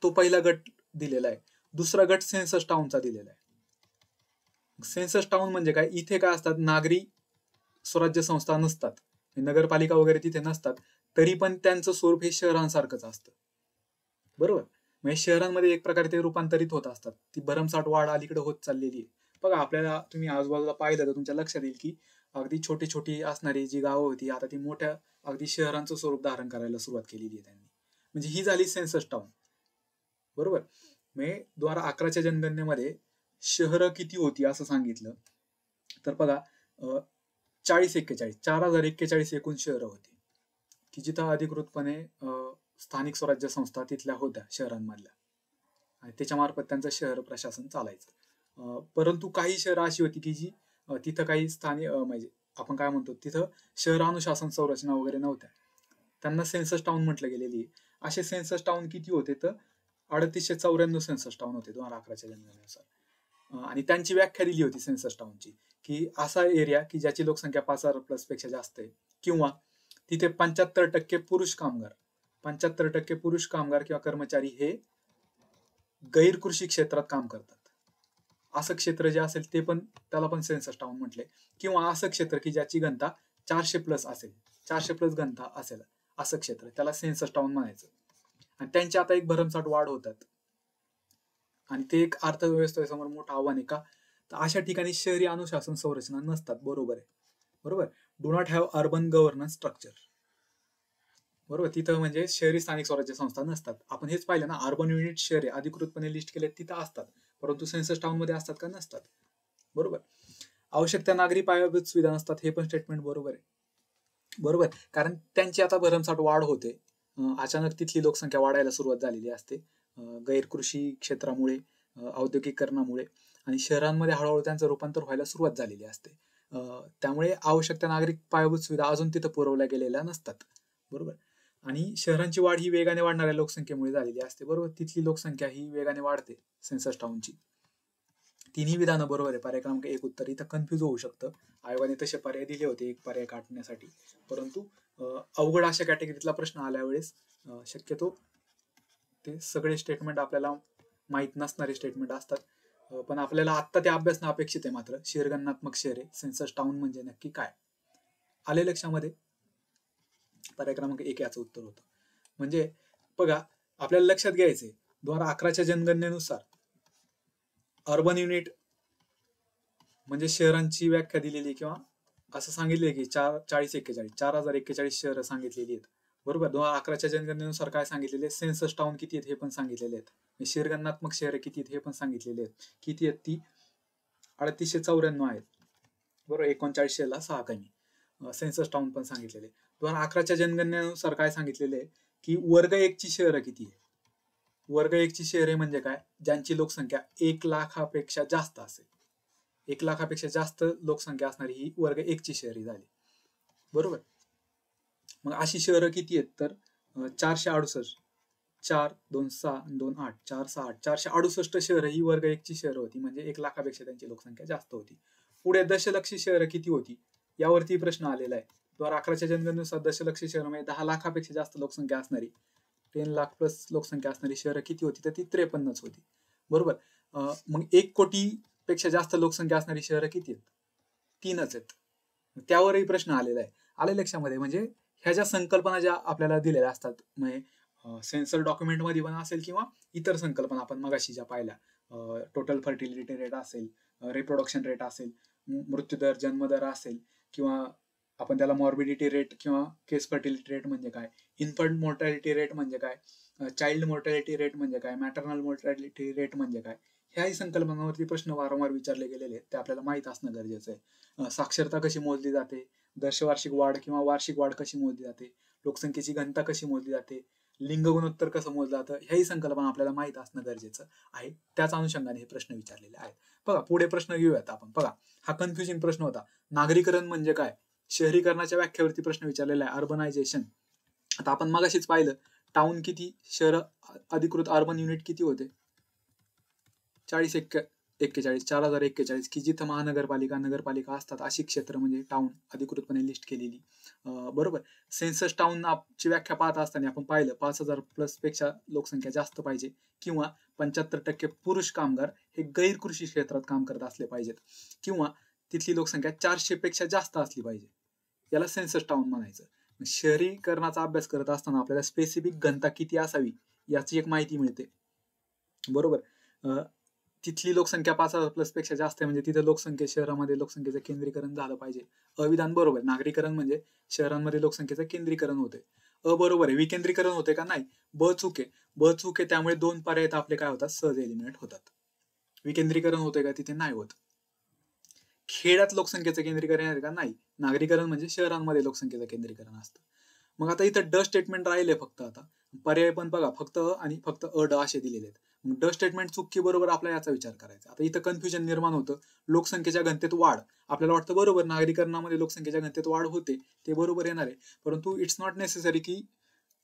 S1: तो पहिला गट दिलेला आहे. दुसरा गट सेन्सस टाउनचा दिलेला आहे. सेन्सस टाउन म्हणजे काय? इथे काय असतात, नागरी स्वराज्य संस्था नसतात, नगरपालिका वगैरे तिथे नसतात, तरी पण त्यांचं स्वरूप हे शहरांसारखंच असतं. बरोबर. म्हणजे शहरांमध्ये एक प्रकारे ते रूपांतरित होत असतात. ती भरमसाठ वाढ अलीकडे होत चाललेली आहे. बघा, आपल्याला तुम्ही आजूबाजूला पाहिलं तर तुमच्या लक्षात येईल की अगदी छोटी छोटी असणारी जी गावं होती, आता ती मोठ्या अगदी शहरांचं स्वरूप धारण करायला सुरुवात केलेली आहे त्यांनी. म्हणजे ही झाली सेन्सस टाउन. बरोबर. म्हणजे 2011च्या जनगणनेमध्ये शहरं किती होती असं सांगितलं तर बघा, 4041 एकूण शहरं होती, की जिथं अधिकृतपणे स्थानिक स्वराज्य संस्था तिथल्या होत्या शहरांमधल्या, आणि त्याच्यामार्फत त्यांचं शहर प्रशासन चालायचं. परंतु काही शहरं अशी होती की जी तिथं काही स्थानिक म्हणजे आपण काय म्हणतो, तिथं शहर अनुशासन संरचना वगैरे नव्हत्या, त्यांना सेन्सस टाउन म्हटलं गेलेली आहे. असे सेन्सस टाउन किती होते तर 3894 सेन्सस टाउन होते 2011च्या जनगणनेनुसार. आणि त्यांची व्याख्या दिली होती सेन्सस टाउनची, की असा एरिया की ज्याची लोकसंख्या 5,000+ पेक्षा जास्त आहे, किंवा तिथे 75% पुरुष कामगार किंवा कर्मचारी हे गैर कृषी क्षेत्रात काम करतात. असं क्षेत्र जे असेल ते पण, त्याला पण सेन्सस टाउन म्हटले. किंवा असं क्षेत्र की ज्याची घनता 400+ असेल, 400+ घनता असेल, असं क्षेत्र, त्याला सेन्सस टाउन म्हणायचं. आणि त्यांची आता एक भरमसाठ वाढ होतात, आणि ते एक अर्थव्यवस्थेसमोर मोठं आव्हान आहे. का तर अशा ठिकाणी शहरी अनुशासन संरचना नसतात. बरोबर आहे. बरोबर. Do not have urban governance structure. बरोबर. तिथं म्हणजे शहरी स्थानिक स्वराज्य संस्था नसतात. आपण हेच पाहिलं ना, अर्बन युनिट शहरे अधिकृतपणे लिस्ट केले तिथं असतात, परंतु सेन्सस टाउन मध्ये असतात का? नसतात. बरोबर. आवश्यक त्या नागरी पायाभूत सुविधा नसतात, हे पण स्टेटमेंट बरोबर आहे. बरोबर. कारण त्यांची आता भरमसाठ वाढ होते. अचानक तिथली लोकसंख्या वाढायला सुरुवात झालेली असते, गैरकृषी क्षेत्रामुळे, औद्योगिकरणामुळे, आणि शहरांमध्ये हळूहळू त्यांचं रूपांतर व्हायला सुरुवात झालेली असते. त्यामुळे आवश्यक त्या नागरिक पायाभूत सुविधा अजून तिथं पुरवल्या गेलेल्या नसतात. बरोबर. आणि शहरांची वाढ ही वेगाने वाढणाऱ्या लोकसंख्येमुळे झालेली असते. बरोबर. तिथली लोकसंख्या ही वेगाने वाढते सेन्सस टाउनची. तिन्ही विधानं बरोबर आहे. पर्याय क्रमांक 1 उत्तर. इथं कन्फ्युज होऊ शकतं. आयोगाने तसे पर्याय दिले होते एक पर्याय काढण्यासाठी, परंतु अवघड अशा कॅटेगरीतला प्रश्न आल्या वेळेस शक्यतो ते सगळे स्टेटमेंट आपल्याला माहीत नसणारे स्टेटमेंट असतात. पण आपल्याला आत्ता ते अभ्यासणं अपेक्षित आहे. मात्र शहरगणनात्मक शहरे, सेन्सस टाउन म्हणजे नक्की काय, आले लक्षामध्ये? पर्याय क्रमांक 1 याचं उत्तर होतं. म्हणजे बघा, आपल्याला लक्षात घ्यायचंय, 2011च्या जनगणनेनुसार अर्बन युनिट म्हणजे शहरांची व्याख्या दिलेली, किंवा असं सांगितले की 4041 शहरं सांगितलेली आहेत. बरोबर. 2011च्या जनगणनेनुसार काय सांगितलेले? सेन्सस टाउन किती आहेत हे पण सांगितलेले आहेत. शहरगणनात्मक शहरे किती आहेत हे पण सांगितलेले आहेत. किती आहेत? ती 3894 आहेत. बरोबर. 3900ला 6 कमी. सेन्सस टाउन पण सांगितलेले. 2011च्या जनगणनेनुसार काय सांगितलेले आहे की वर्ग 1 ची शहरं किती आहे? वर्ग 1 ची शहरे म्हणजे काय? ज्यांची लोकसंख्या 1 लाखापेक्षा जास्त असेल. 1 लाखापेक्षा जास्त लोकसंख्या असणारी ही वर्ग 1 ची शहरे झाली. बरोबर. मग अशी शहरं किती आहेत तर 468, 4, 2, 6, 2, 8, 4, 6, 8, 468 शहरं ही वर्ग 1 ची शहरं होती, म्हणजे 1 लाखापेक्षा त्यांची लोकसंख्या जास्त होती. पुढे दशलक्षी शहरं किती होती यावरती प्रश्न आलेला आहे. 2011च्या जनगणनेनुसार दशलक्षी शहरं म्हणजे 10 लाखापेक्षा जास्त लोकसंख्या असणारी, 10 लाख+ लोकसंख्या असणारी शहरं किती होती तर ती 53 होती. बरोबर. मग 1 कोटी पेक्षा जास्त लोकसंख्या असणारी शहरं किती आहेत? 3च आहेत. त्यावरही प्रश्न आलेला आहे. आले लक्षामध्ये? म्हणजे ह्या ज्या संकल्पना ज्या आपल्याला दिलेल्या असतात, म्हणजे सेन्सर डॉक्युमेंट मध्ये पण असेल किंवा इतर संकल्पना आपण मगाशी ज्या पाहिल्या, टोटल फर्टिलिटी रेट असेल, रिप्रोडक्शन रेट असेल, मृत्यूदर, जन्मदर असेल, किंवा आपण त्याला मॉर्बिडिटी रेट किंवा केस फर्टिलिटी रेट म्हणजे काय, इन्फंट मोर्टॅलिटी रेट म्हणजे काय, चाइल्ड मोर्टॅलिटी रेट म्हणजे काय, मॅटर्नल मोर्टॅलिटी रेट म्हणजे काय, ह्याही संकल्पनांवरती प्रश्न वारंवार विचारले गेलेले आहेत. ते आपल्याला माहित असणं गरजेचं आहे. साक्षरता कशी मोजली जाते, दशवार्षिक वाढ किंवा वार्षिक वाढ कशी मोजली जाते, लोकसंख्येची घनता कशी मोजली जाते, लिंग गुणोत्तर कसं मोजलं जातं, ह्याही संकल्पना आपल्याला माहित असणं गरजेचं आहे. त्याच अनुषंगाने हे प्रश्न विचारलेले आहेत. बघा, पुढे प्रश्न घेऊयात आपण. बघा, हा कन्फ्युजिंग प्रश्न होता. नागरीकरण म्हणजे काय, शहरीकरणाच्या व्याख्येवरती प्रश्न विचारलेला आहे. अर्बनायझेशन. आता आपण मगाशीच पाहिलं, टाउन किती, शहर अधिकृत अर्बन युनिट किती होते? 41, 4041, की जिथं महानगरपालिका, नगरपालिका असतात अशी क्षेत्र म्हणजे टाउन अधिकृतपणे लिस्ट केलेली. बरोबर. सेन्सस टाउनची व्याख्या पाहत असताना आपण पाहिलं 5,000 प्लस पेक्षा लोकसंख्या जास्त पाहिजे किंवा 75% पुरुष कामगार हे गैर कृषी क्षेत्रात काम करत असले पाहिजेत किंवा तिथली लोकसंख्या 400 पेक्षा जास्त असली पाहिजे. याला सेन्सस टाउन म्हणायचं. शहरीकरणाचा अभ्यास करत असताना आपल्याला स्पेसिफिक घनता किती असावी याची एक माहिती मिळते. बरोबर. तिथली लोकसंख्या 5,000 प्लस पेक्षा जास्त आहे म्हणजे तिथं शहरामध्ये लोकसंख्येचं केंद्रीकरण झालं पाहिजे. अविधान बरोबर. नागरीकरण म्हणजे शहरांमध्ये लोकसंख्येचं केंद्रीकरण होते. बरोबर आहे. विकेंद्रीकरण होते का? नाही. ब चूक आहे. त्यामुळे 2 पर्याय आपले काय होतात? सहज एलिमिनेट होतात. विकेंद्रीकरण होते का? तिथे नाही होत. खेड्यात लोकसंख्येचं केंद्रीकरण आहे का? नाही. नागरीकरण म्हणजे शहरांमध्ये लोकसंख्येचं केंद्रीकरण असतं. मग आता इथं ड स्टेटमेंट राहिले फक्त. आता पर्याय पण बघा, फक्त आणि फक्त ड असे दिलेले आहेत. मग ड स्टेटमेंट चुकी बरोबर आपल्याला याचा विचार करायचा. आता इथं कन्फ्युजन निर्माण होतं. लोकसंख्येच्या घनतेत वाढ आपल्याला वाटतं बरोबर, नागरीकरणामध्ये लोकसंख्येच्या घनतेत वाढ होते, ते बरोबर येणार आहे. परंतु इट्स नॉट नेसेसरी की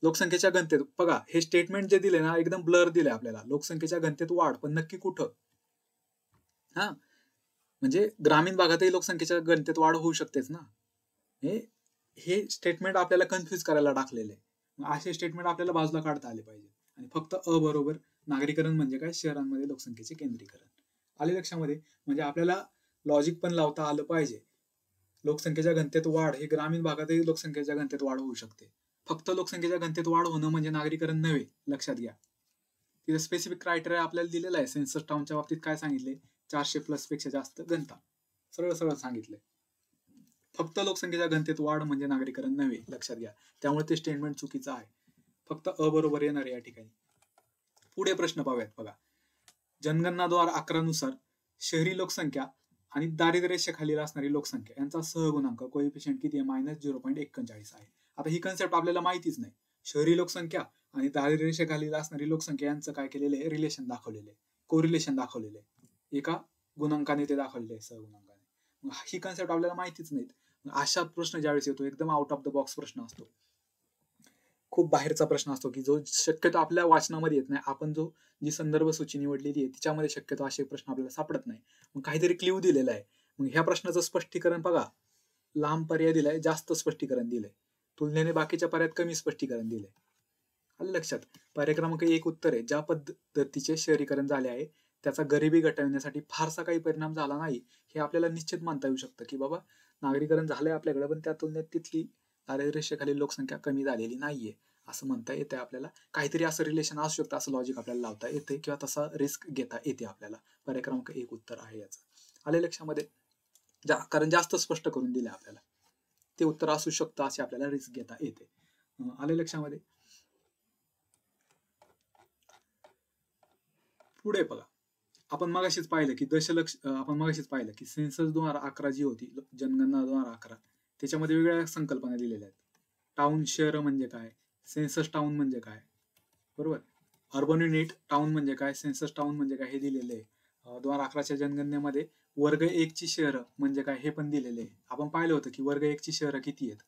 S1: लोकसंख्येच्या घनतेत, बघा हे स्टेटमेंट जे दिले ना एकदम ब्लर दिले आपल्याला. लोकसंख्येच्या घनतेत वाढ पण नक्की कुठं? हा म्हणजे ग्रामीण भागातही लोकसंख्येच्या घनतेत वाढ होऊ शकतेच ना. हे स्टेटमेंट आपल्याला कन्फ्युज करायला टाकलेले. असे स्टेटमेंट आपल्याला बाजूला काढता आले पाहिजे. आणि फक्त बरोबर. नागरीकरण म्हणजे काय? शहरांमध्ये लोकसंख्येचे केंद्रीकरण. आले लक्षामध्ये? म्हणजे आपल्याला लॉजिक पण लावता आलं पाहिजे. लोकसंख्येच्या घनतेत वाढ हे ग्रामीण भागातही लोकसंख्येच्या घनतेत वाढ होऊ शकते. फक्त लोकसंख्येच्या घनतेत वाढ होणं म्हणजे नागरीकरण नव्हे, लक्षात घ्या. तिथे स्पेसिफिक क्रायटेरिया आपल्याला दिलेला आहे. सेन्सस टाउनच्या बाबतीत काय सांगितले? 400 प्लस पेक्षा जास्त घनता. सरळ सरळ सांगितले. फक्त लोकसंख्येच्या घनतेत वाढ म्हणजे नागरीकरण नव्हे, लक्षात घ्या. त्यामुळे ते स्टेटमेंट चुकीचं आहे. फक्त बरोबर येणार या ठिकाणी. पुढे प्रश्न पाहूयात. बघा, जनगणना 2011 नुसार शहरी लोकसंख्या आणि दारिद्र्य रेषेखाली असणारी लोकसंख्या यांचा सहगुणांक कोएफिशियंट किती आहे? -0.41 आहे. आता ही कन्सेप्ट आपल्याला माहितीच नाही. शहरी लोकसंख्या आणि दारिद्र्य रेषेखाली असणारी लोकसंख्या यांचं काय केलेलं आहे? रिलेशन दाखवलेलं आहे, कोरिलेशन दाखवलेलं आहे. एका गुणांकाने ते दाखवलेलं आहे, सहगुणांकाने. ही कन्सेप्ट आपल्याला माहितीच नाही. अशा प्रश्न ज्यावेळेस येतो एकदम आउट ऑफ द बॉक्स प्रश्न असतो, खूप बाहेरचा प्रश्न असतो की जो शक्यतो आपल्या वाचनामध्ये येत नाही. आपण जी संदर्भ सूची निवडलेली आहे तिच्यामध्ये शक्यतो असे प्रश्न आपल्याला सापडत नाही. मग काहीतरी क्ल्यू दिलेला आहे. मग ह्या प्रश्नाचं स्पष्टीकरण बघा, लांब पर्याय दिलाय, जास्त स्पष्टीकरण दिलंय, तुलनेने बाकीच्या पर्यायात कमी स्पष्टीकरण दिलंय. आलं लक्षात? पर्याय क्रमांक 1 उत्तर आहे. ज्या पद्धतीचे शहरीकरण झाले आहे त्याचा गरिबी घटविण्यासाठी फारसा काही परिणाम झाला नाही, हे आपल्याला निश्चित मानता येऊ शकतं की बाबा नागरीकरण झालंय आपल्याकडे, पण त्या तुलनेत तिथली दारिद्र्य रेषेखालील लोकसंख्या कमी झालेली नाहीये असं म्हणता येते आपल्याला. काहीतरी असं रिलेशन असू शकतं, असं लॉजिक आपल्याला लावता येते किंवा तसा रिस्क घेता येते आपल्याला. पर्याय क्रमांक 1 उत्तर आहे याचं. आले लक्षामध्ये? कारण जास्त स्पष्ट करून दिले आपल्याला, ते उत्तर असू शकतं असे आपल्याला रिस्क घेता येते. आले लक्षामध्ये? पुढे बघा, आपण मगाशीच पाहिलं की सेन्सस 2011 जी होती, जनगणना 2011, त्याच्यामध्ये वेगवेगळ्या संकल्पना दिलेल्या आहेत. टाउन शहर म्हणजे काय? सेन्सस टाउन म्हणजे काय? बरोबर. अर्बन युनिट टाउन म्हणजे काय? सेन्सस टाउन म्हणजे काय? हे दिलेले आहे. 2011च्या जनगणनेमध्ये वर्ग 1 ची शहरं म्हणजे काय हे पण दिलेले आहे. आपण पाहिलं होतं की वर्ग 1 ची शहरं किती आहेत?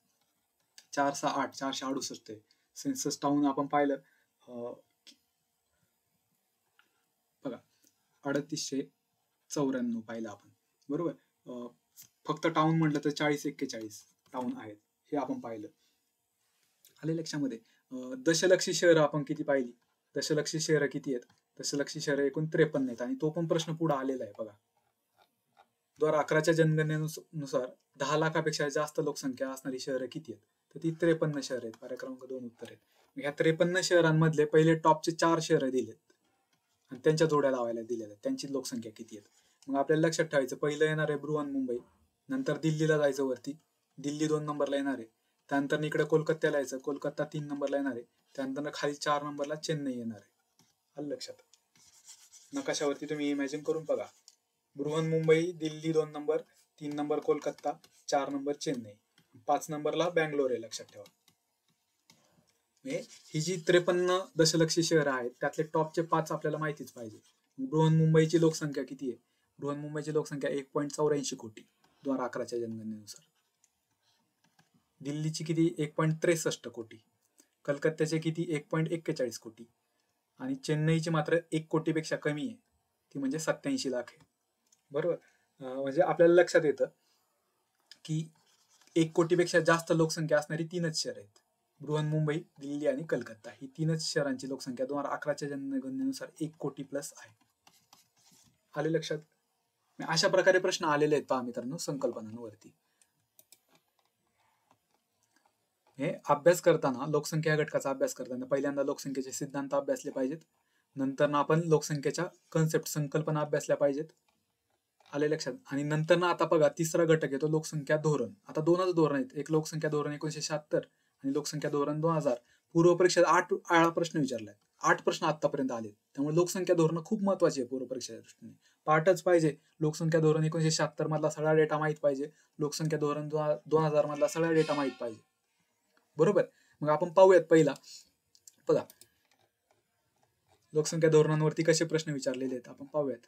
S1: 468, 468 आहे. सेन्सस टाउन आपण पाहिलं बघा 3894 पाहिलं आपण. बरोबर. फक्त टाउन म्हटलं तर 40-41 टाउन आहेत, हे आपण पाहिलं. आले लक्षामध्ये? दशलक्षी शहरं आपण किती पाहिली? दशलक्षी शहरं किती आहेत? दशलक्षी शहरं एकूण 53 आहेत. आणि तो पण प्रश्न पुढे आलेला आहे बघा. 2011च्या जनगणनेनुसार 10 लाखापेक्षा जास्त लोकसंख्या असणारी शहरं किती आहेत? तर ती 53 शहरं आहेत. पर्याय क्रमांक 2 उत्तर आहेत. ह्या 53 शहरांमधले पहिले टॉपचे 4 शहरं दिलेत आणि त्यांच्या जोड्या लावायला दिलेल्या, त्यांची लोकसंख्या किती आहेत. मग आपल्याला लक्षात ठेवायचं, पहिलं येणार आहे बृहन्मुंबई, नंतर दिल्लीला जायचं वरती, दिल्ली 2 नंबरला येणार आहे, त्यानंतर इकडे कोलकात्याला यायचं, कोलकाता 3 नंबरला येणार आहे, त्यानंतर खाली 4 नंबरला चेन्नई येणार आहे. आलं लक्षात? नकाशावरती तुम्ही इमॅजिन करून बघा, Brihanmumbai, Delhi 2 number, 3 number Kolkata, 4 number Chennai, 5 नंबरला बँगलोर आहे, लक्षात ठेवा. ही जी 53 दशलक्षी शहरं आहेत त्यातले टॉपचे 5 आपल्याला माहितीच पाहिजे. बृहन्मुंबईची लोकसंख्या किती आहे? बृहन्मुंबईची लोकसंख्या 1.84 कोटी 2011च्या जनगणनेनुसार. दिल्लीची किती? 1.63 कोटी. कलकत्त्याचे किती? 1.41 कोटी. आणि चेन्नईची मात्र 1 कोटीपेक्षा कमी आहे, ती म्हणजे 87 लाख आहे. बरोबर. म्हणजे आपल्याला लक्षात येतं की 1 कोटीपेक्षा जास्त लोकसंख्या असणारी 3च शहर आहेत. बृहन्मुंबई, दिल्ली आणि कलकत्ता ही 3च शहरांची लोकसंख्या 2011च्या जनगणनेनुसार 1 कोटी प्लस आहे. आले लक्षात? अशा प्रकारे प्रश्न आलेले आहेत पहा मित्रांनो संकल्पनांवरती. हे अभ्यास करताना लोकसंख्या घटकाचा अभ्यास करताना पहिल्यांदा लोकसंख्येचे सिद्धांत अभ्यासले पाहिजेत. नंतर ना आपण लोकसंख्येच्या कन्सेप्ट संकल्पना अभ्यासल्या पाहिजेत. आले लक्षात? आणि नंतर ना आता बघा तिसरा घटक येतो लोकसंख्या धोरण. आता 2च धोरण आहेत. एक लोकसंख्या धोरण 1976 आणि लोकसंख्या धोरण 2000. पूर्व परीक्षेत 8 प्रश्न विचारलाय. 8 प्रश्न आतापर्यंत आले. त्यामुळे लोकसंख्या धोरण खूप महत्वाची आहे पूर्व परीक्षेच्या दृष्टीने. पाठच पाहिजे. लोकसंख्या धोरण 1976 मधला सगळा डेटा माहित पाहिजे. लोकसंख्या धोरण 2000 मधला सगळा डेटा माहित पाहिजे. बरोबर. मग आपण पाहूयात पहिला. बघा लोकसंख्या धोरणांवरती कसे प्रश्न विचारलेले आहेत आपण पाहूयात.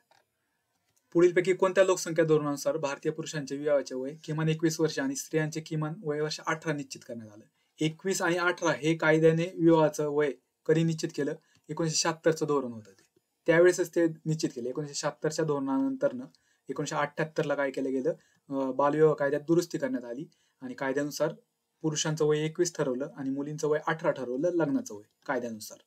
S1: पुढीलपैकी कोणत्या लोकसंख्या धोरणानुसार भारतीय पुरुषांचे विवाहाचे वय किमान 21 वर्ष आणि स्त्रियांचे किमान वय वर्ष 18 निश्चित करण्यात आलं. 21 आणि 18 हे कायद्याने विवाहाचं वय कधी निश्चित केलं? 1976चं धोरण होतं ते. त्यावेळेसच ते निश्चित केले. 1976च्या धोरणानंतरनं 1978ला काय केलं गेलं? बालविवाह कायद्यात दुरुस्ती करण्यात आली आणि कायद्यानुसार पुरुषांचं वय 21 ठरवलं आणि मुलींचं वय 18 ठरवलं लग्नाचं वय कायद्यानुसार.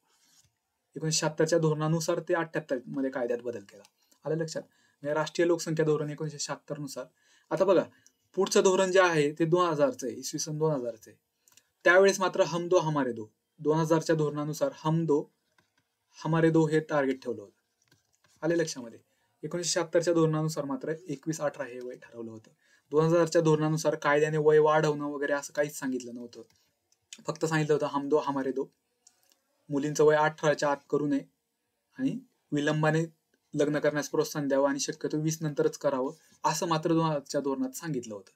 S1: 1976च्या धोरणानुसार ते 78 मध्ये कायद्यात बदल केला. आलं लक्षात? राष्ट्रीय लोकसंख्या धोरण 1976 नुसार. आता बघा पुढचं धोरण जे आहे ते 2000चं आहे, इसवी सन 2000चं आहे. त्यावेळेस मात्र हम दो हमारे दो 2000च्या धोरणानुसार हम दो हमारे दो हे टार्गेट ठेवलं होतं. आले लक्षामध्ये? 1976च्या धोरणानुसार मात्र 21-18 हे वय ठरवलं होतं. 2000च्या धोरणानुसार कायद्याने वय वाढवणं वगैरे असं काहीच सांगितलं नव्हतं. फक्त सांगितलं होतं हम दो हमारे दो. मुलींचं वय 18च्या आत करू नये आणि विलंबाने लग्न करण्यास प्रोत्साहन द्यावं आणि शक्यतो 20 नंतरच करावं असं मात्र 2000च्या धोरणात सांगितलं होतं.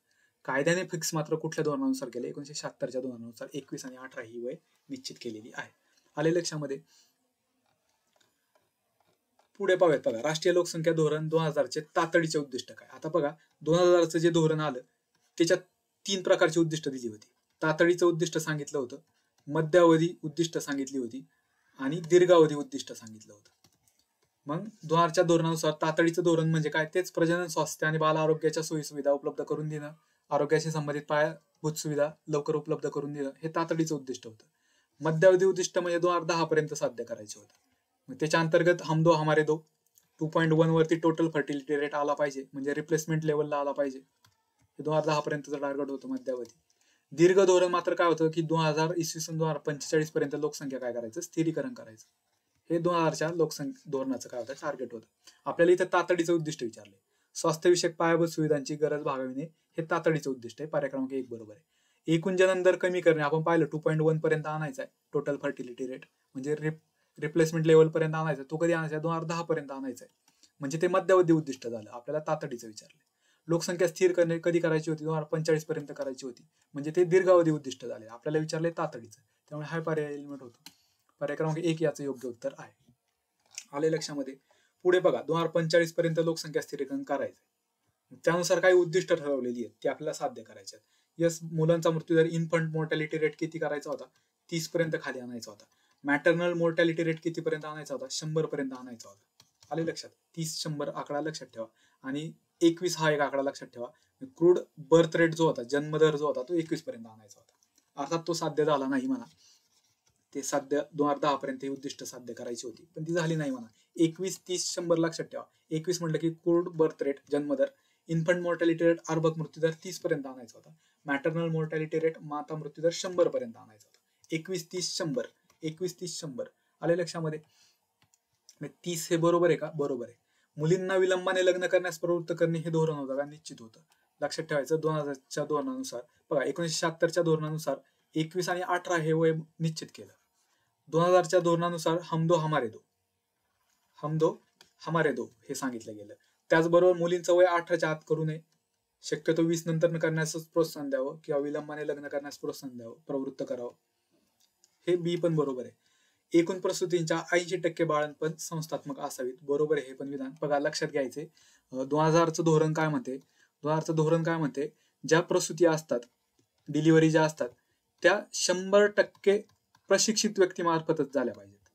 S1: कायद्याने फिक्स मात्र कुठल्या धोरणानुसार केलं? 1976च्या धोरणानुसार 21 आणि 18 ही वय निश्चित केलेली आहे. आले लक्षामध्ये? पुढे पाहूयात. बघा राष्ट्रीय लोकसंख्या धोरण 2000चे तातडीचे उद्दिष्ट काय? आता बघा 2000चं जे धोरण आलं त्याच्यात 3 प्रकारची उद्दिष्ट दिली होती. तातडीचं उद्दिष्ट सांगितलं होतं, मध्यावधी उद्दिष्ट सांगितली होती आणि दीर्घावधी उद्दिष्ट सांगितलं होतं. मग 2000च्या धोरणानुसार तातडीचं धोरण म्हणजे काय? तेच प्रजनन, स्वास्थ्य आणि बाल आरोग्याच्या सोयीसुविधा उपलब्ध करून देणं, आरोग्याशी संबंधित पायाभूत सुविधा लवकर उपलब्ध करून देणं हे तातडीचं उद्दिष्ट होतं. मध्यावधी उद्दिष्ट म्हणजे 2010 पर्यंत साध्य करायचे होतं. मग त्याच्या अंतर्गत हम दो हमारे दो 2.1 वरती टोटल फर्टिलिटी रेट आला पाहिजे, म्हणजे रिप्लेसमेंट लेवलला आला पाहिजे. हे 2010 पर्यंतचं टार्गेट होतं मध्यावधी. दीर्घ धोरण मात्र काय होतं की 2000 इसवी सन 2045 पर्यंत लोकसंख्या काय करायचं? स्थिरीकरण करायचं. हे 2000च्या लोकसंख्या धोरणाचं काय होतं? टार्गेट होतं. आपल्याला इथं तातडीचं उद्दिष्ट विचारले. स्वास्थ्यविषयक पायाभूत सुविधांची गरज भागविणे हे तातडीचं उद्दिष्ट आहे. पर्याय क्रमांक 1 बरोबर आहे. एकूण जनन दर कमी करणे आपण पाहिलं 2.1 पर्यंत आणायचा आहे टोटल फर्टिलिटी रेट, म्हणजे रिप्लेसमेंट लेवल पर्यंत आणायचं. तो कधी आणायचा? 2010 पर्यंत आणायचा आहे. म्हणजे ते मध्यावधी उद्दिष्ट झालं. आपल्याला तातडीचं विचारले. लोकसंख्या स्थिर करणे कधी करायची होती? 2045 पर्यंत करायची होती, म्हणजे ते दीर्घावधी उद्दिष्ट झाले. आपल्याला विचारले तातडीचं, त्यामुळे हा पर्याय एलिमेंट होतो. पर्याय क्रमांक 1 याचं योग्य उत्तर आहे. आले लक्षामध्ये? पुढे बघा 2045 पर्यंत लोकसंख्या स्थिरीकरण करायचं. त्यानुसार काही उद्दिष्ट ठरवलेली आहेत, ती आपल्याला साध्य करायची आहेत. यस, मुलांचा मृत्यूदर इन्फंट मोर्टॅलिटी रेट किती करायचा होता? 30 पर्यंत खाली आणायचा होता. मॅटर्नल मोर्टॅलिटी रेट किती पर्यंत आणायचा होता? 100 पर्यंत आणायचा होता. आले लक्षात? 30-100 आकडा लक्षात ठेवा आणि 21 हा एक आकडा लक्षात ठेवा. क्रूड बर्थ रेट जो होता, जन्मदर जो होता, तो 21 पर्यंत आणायचा होता. अर्थात तो साध्य झाला नाही म्हणा. ते साध्य 2010 पर्यंत ही उद्दिष्ट साध्य करायची होती, पण ती झाली नाही म्हणा. 21, 30, 100 लक्षात ठेवा. 21 म्हटलं की क्रूड बर्थ रेट जन्मदर, इन्फंट मोर्टॅलिटी रेट अर्भक मृत्यूदर 30 पर्यंत आणायचा होता. मॅटर्नल मोर्टॅलिटी रेट माता मृत्यूदर 100 पर्यंत आणायचा होता. 21, 30, 100 21, 30, 100 आले लक्षामध्ये? 30 हे बरोबर आहे का? बरोबर आहे. मुलींना विलंबाने लग्न करण्यास प्रवृत्त करणे हे धोरण होतं का? निश्चित होतं. लक्षात ठेवायचं 2000च्या धोरणानुसार. बघा 1976च्या धोरणानुसार 21 आणि 18 हे वय निश्चित केलं. 2000च्या धोरणानुसार हम दो हमारे दो हे सांगितलं गेलं. त्याचबरोबर मुलींचं वय 18च्या आत करू नये, शक्यतो 20 नंतर करण्यास प्रोत्साहन द्यावं किंवा विलंबाने लग्न करण्यास प्रोत्साहन द्यावं, प्रवृत्त करावं. हे बी पण बरोबर आहे. एकूण प्रसूतींच्या 80% बाळंतपण संस्थात्मक असावीत, बरोबर आहे हे पण विधान. बघा लक्षात घ्यायचे 2000चं धोरण काय म्हणते? 2000चं धोरण काय म्हणते? ज्या प्रसूती असतात, डिलिव्हरी ज्या असतात, त्या 100% प्रशिक्षित व्यक्तीमार्फतच झाल्या पाहिजेत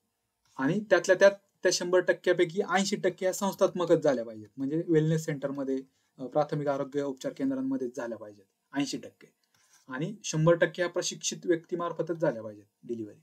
S1: आणि त्यातल्या त्यात त्या 100% 80% या संस्थात्मकच झाल्या पाहिजेत. म्हणजे वेलनेस सेंटरमध्ये, प्राथमिक आरोग्य उपचार केंद्रांमध्येच झाल्या पाहिजेत 80%. आणि 100% ह्या प्रशिक्षित व्यक्तीमार्फतच झाल्या पाहिजेत डिलिव्हरी.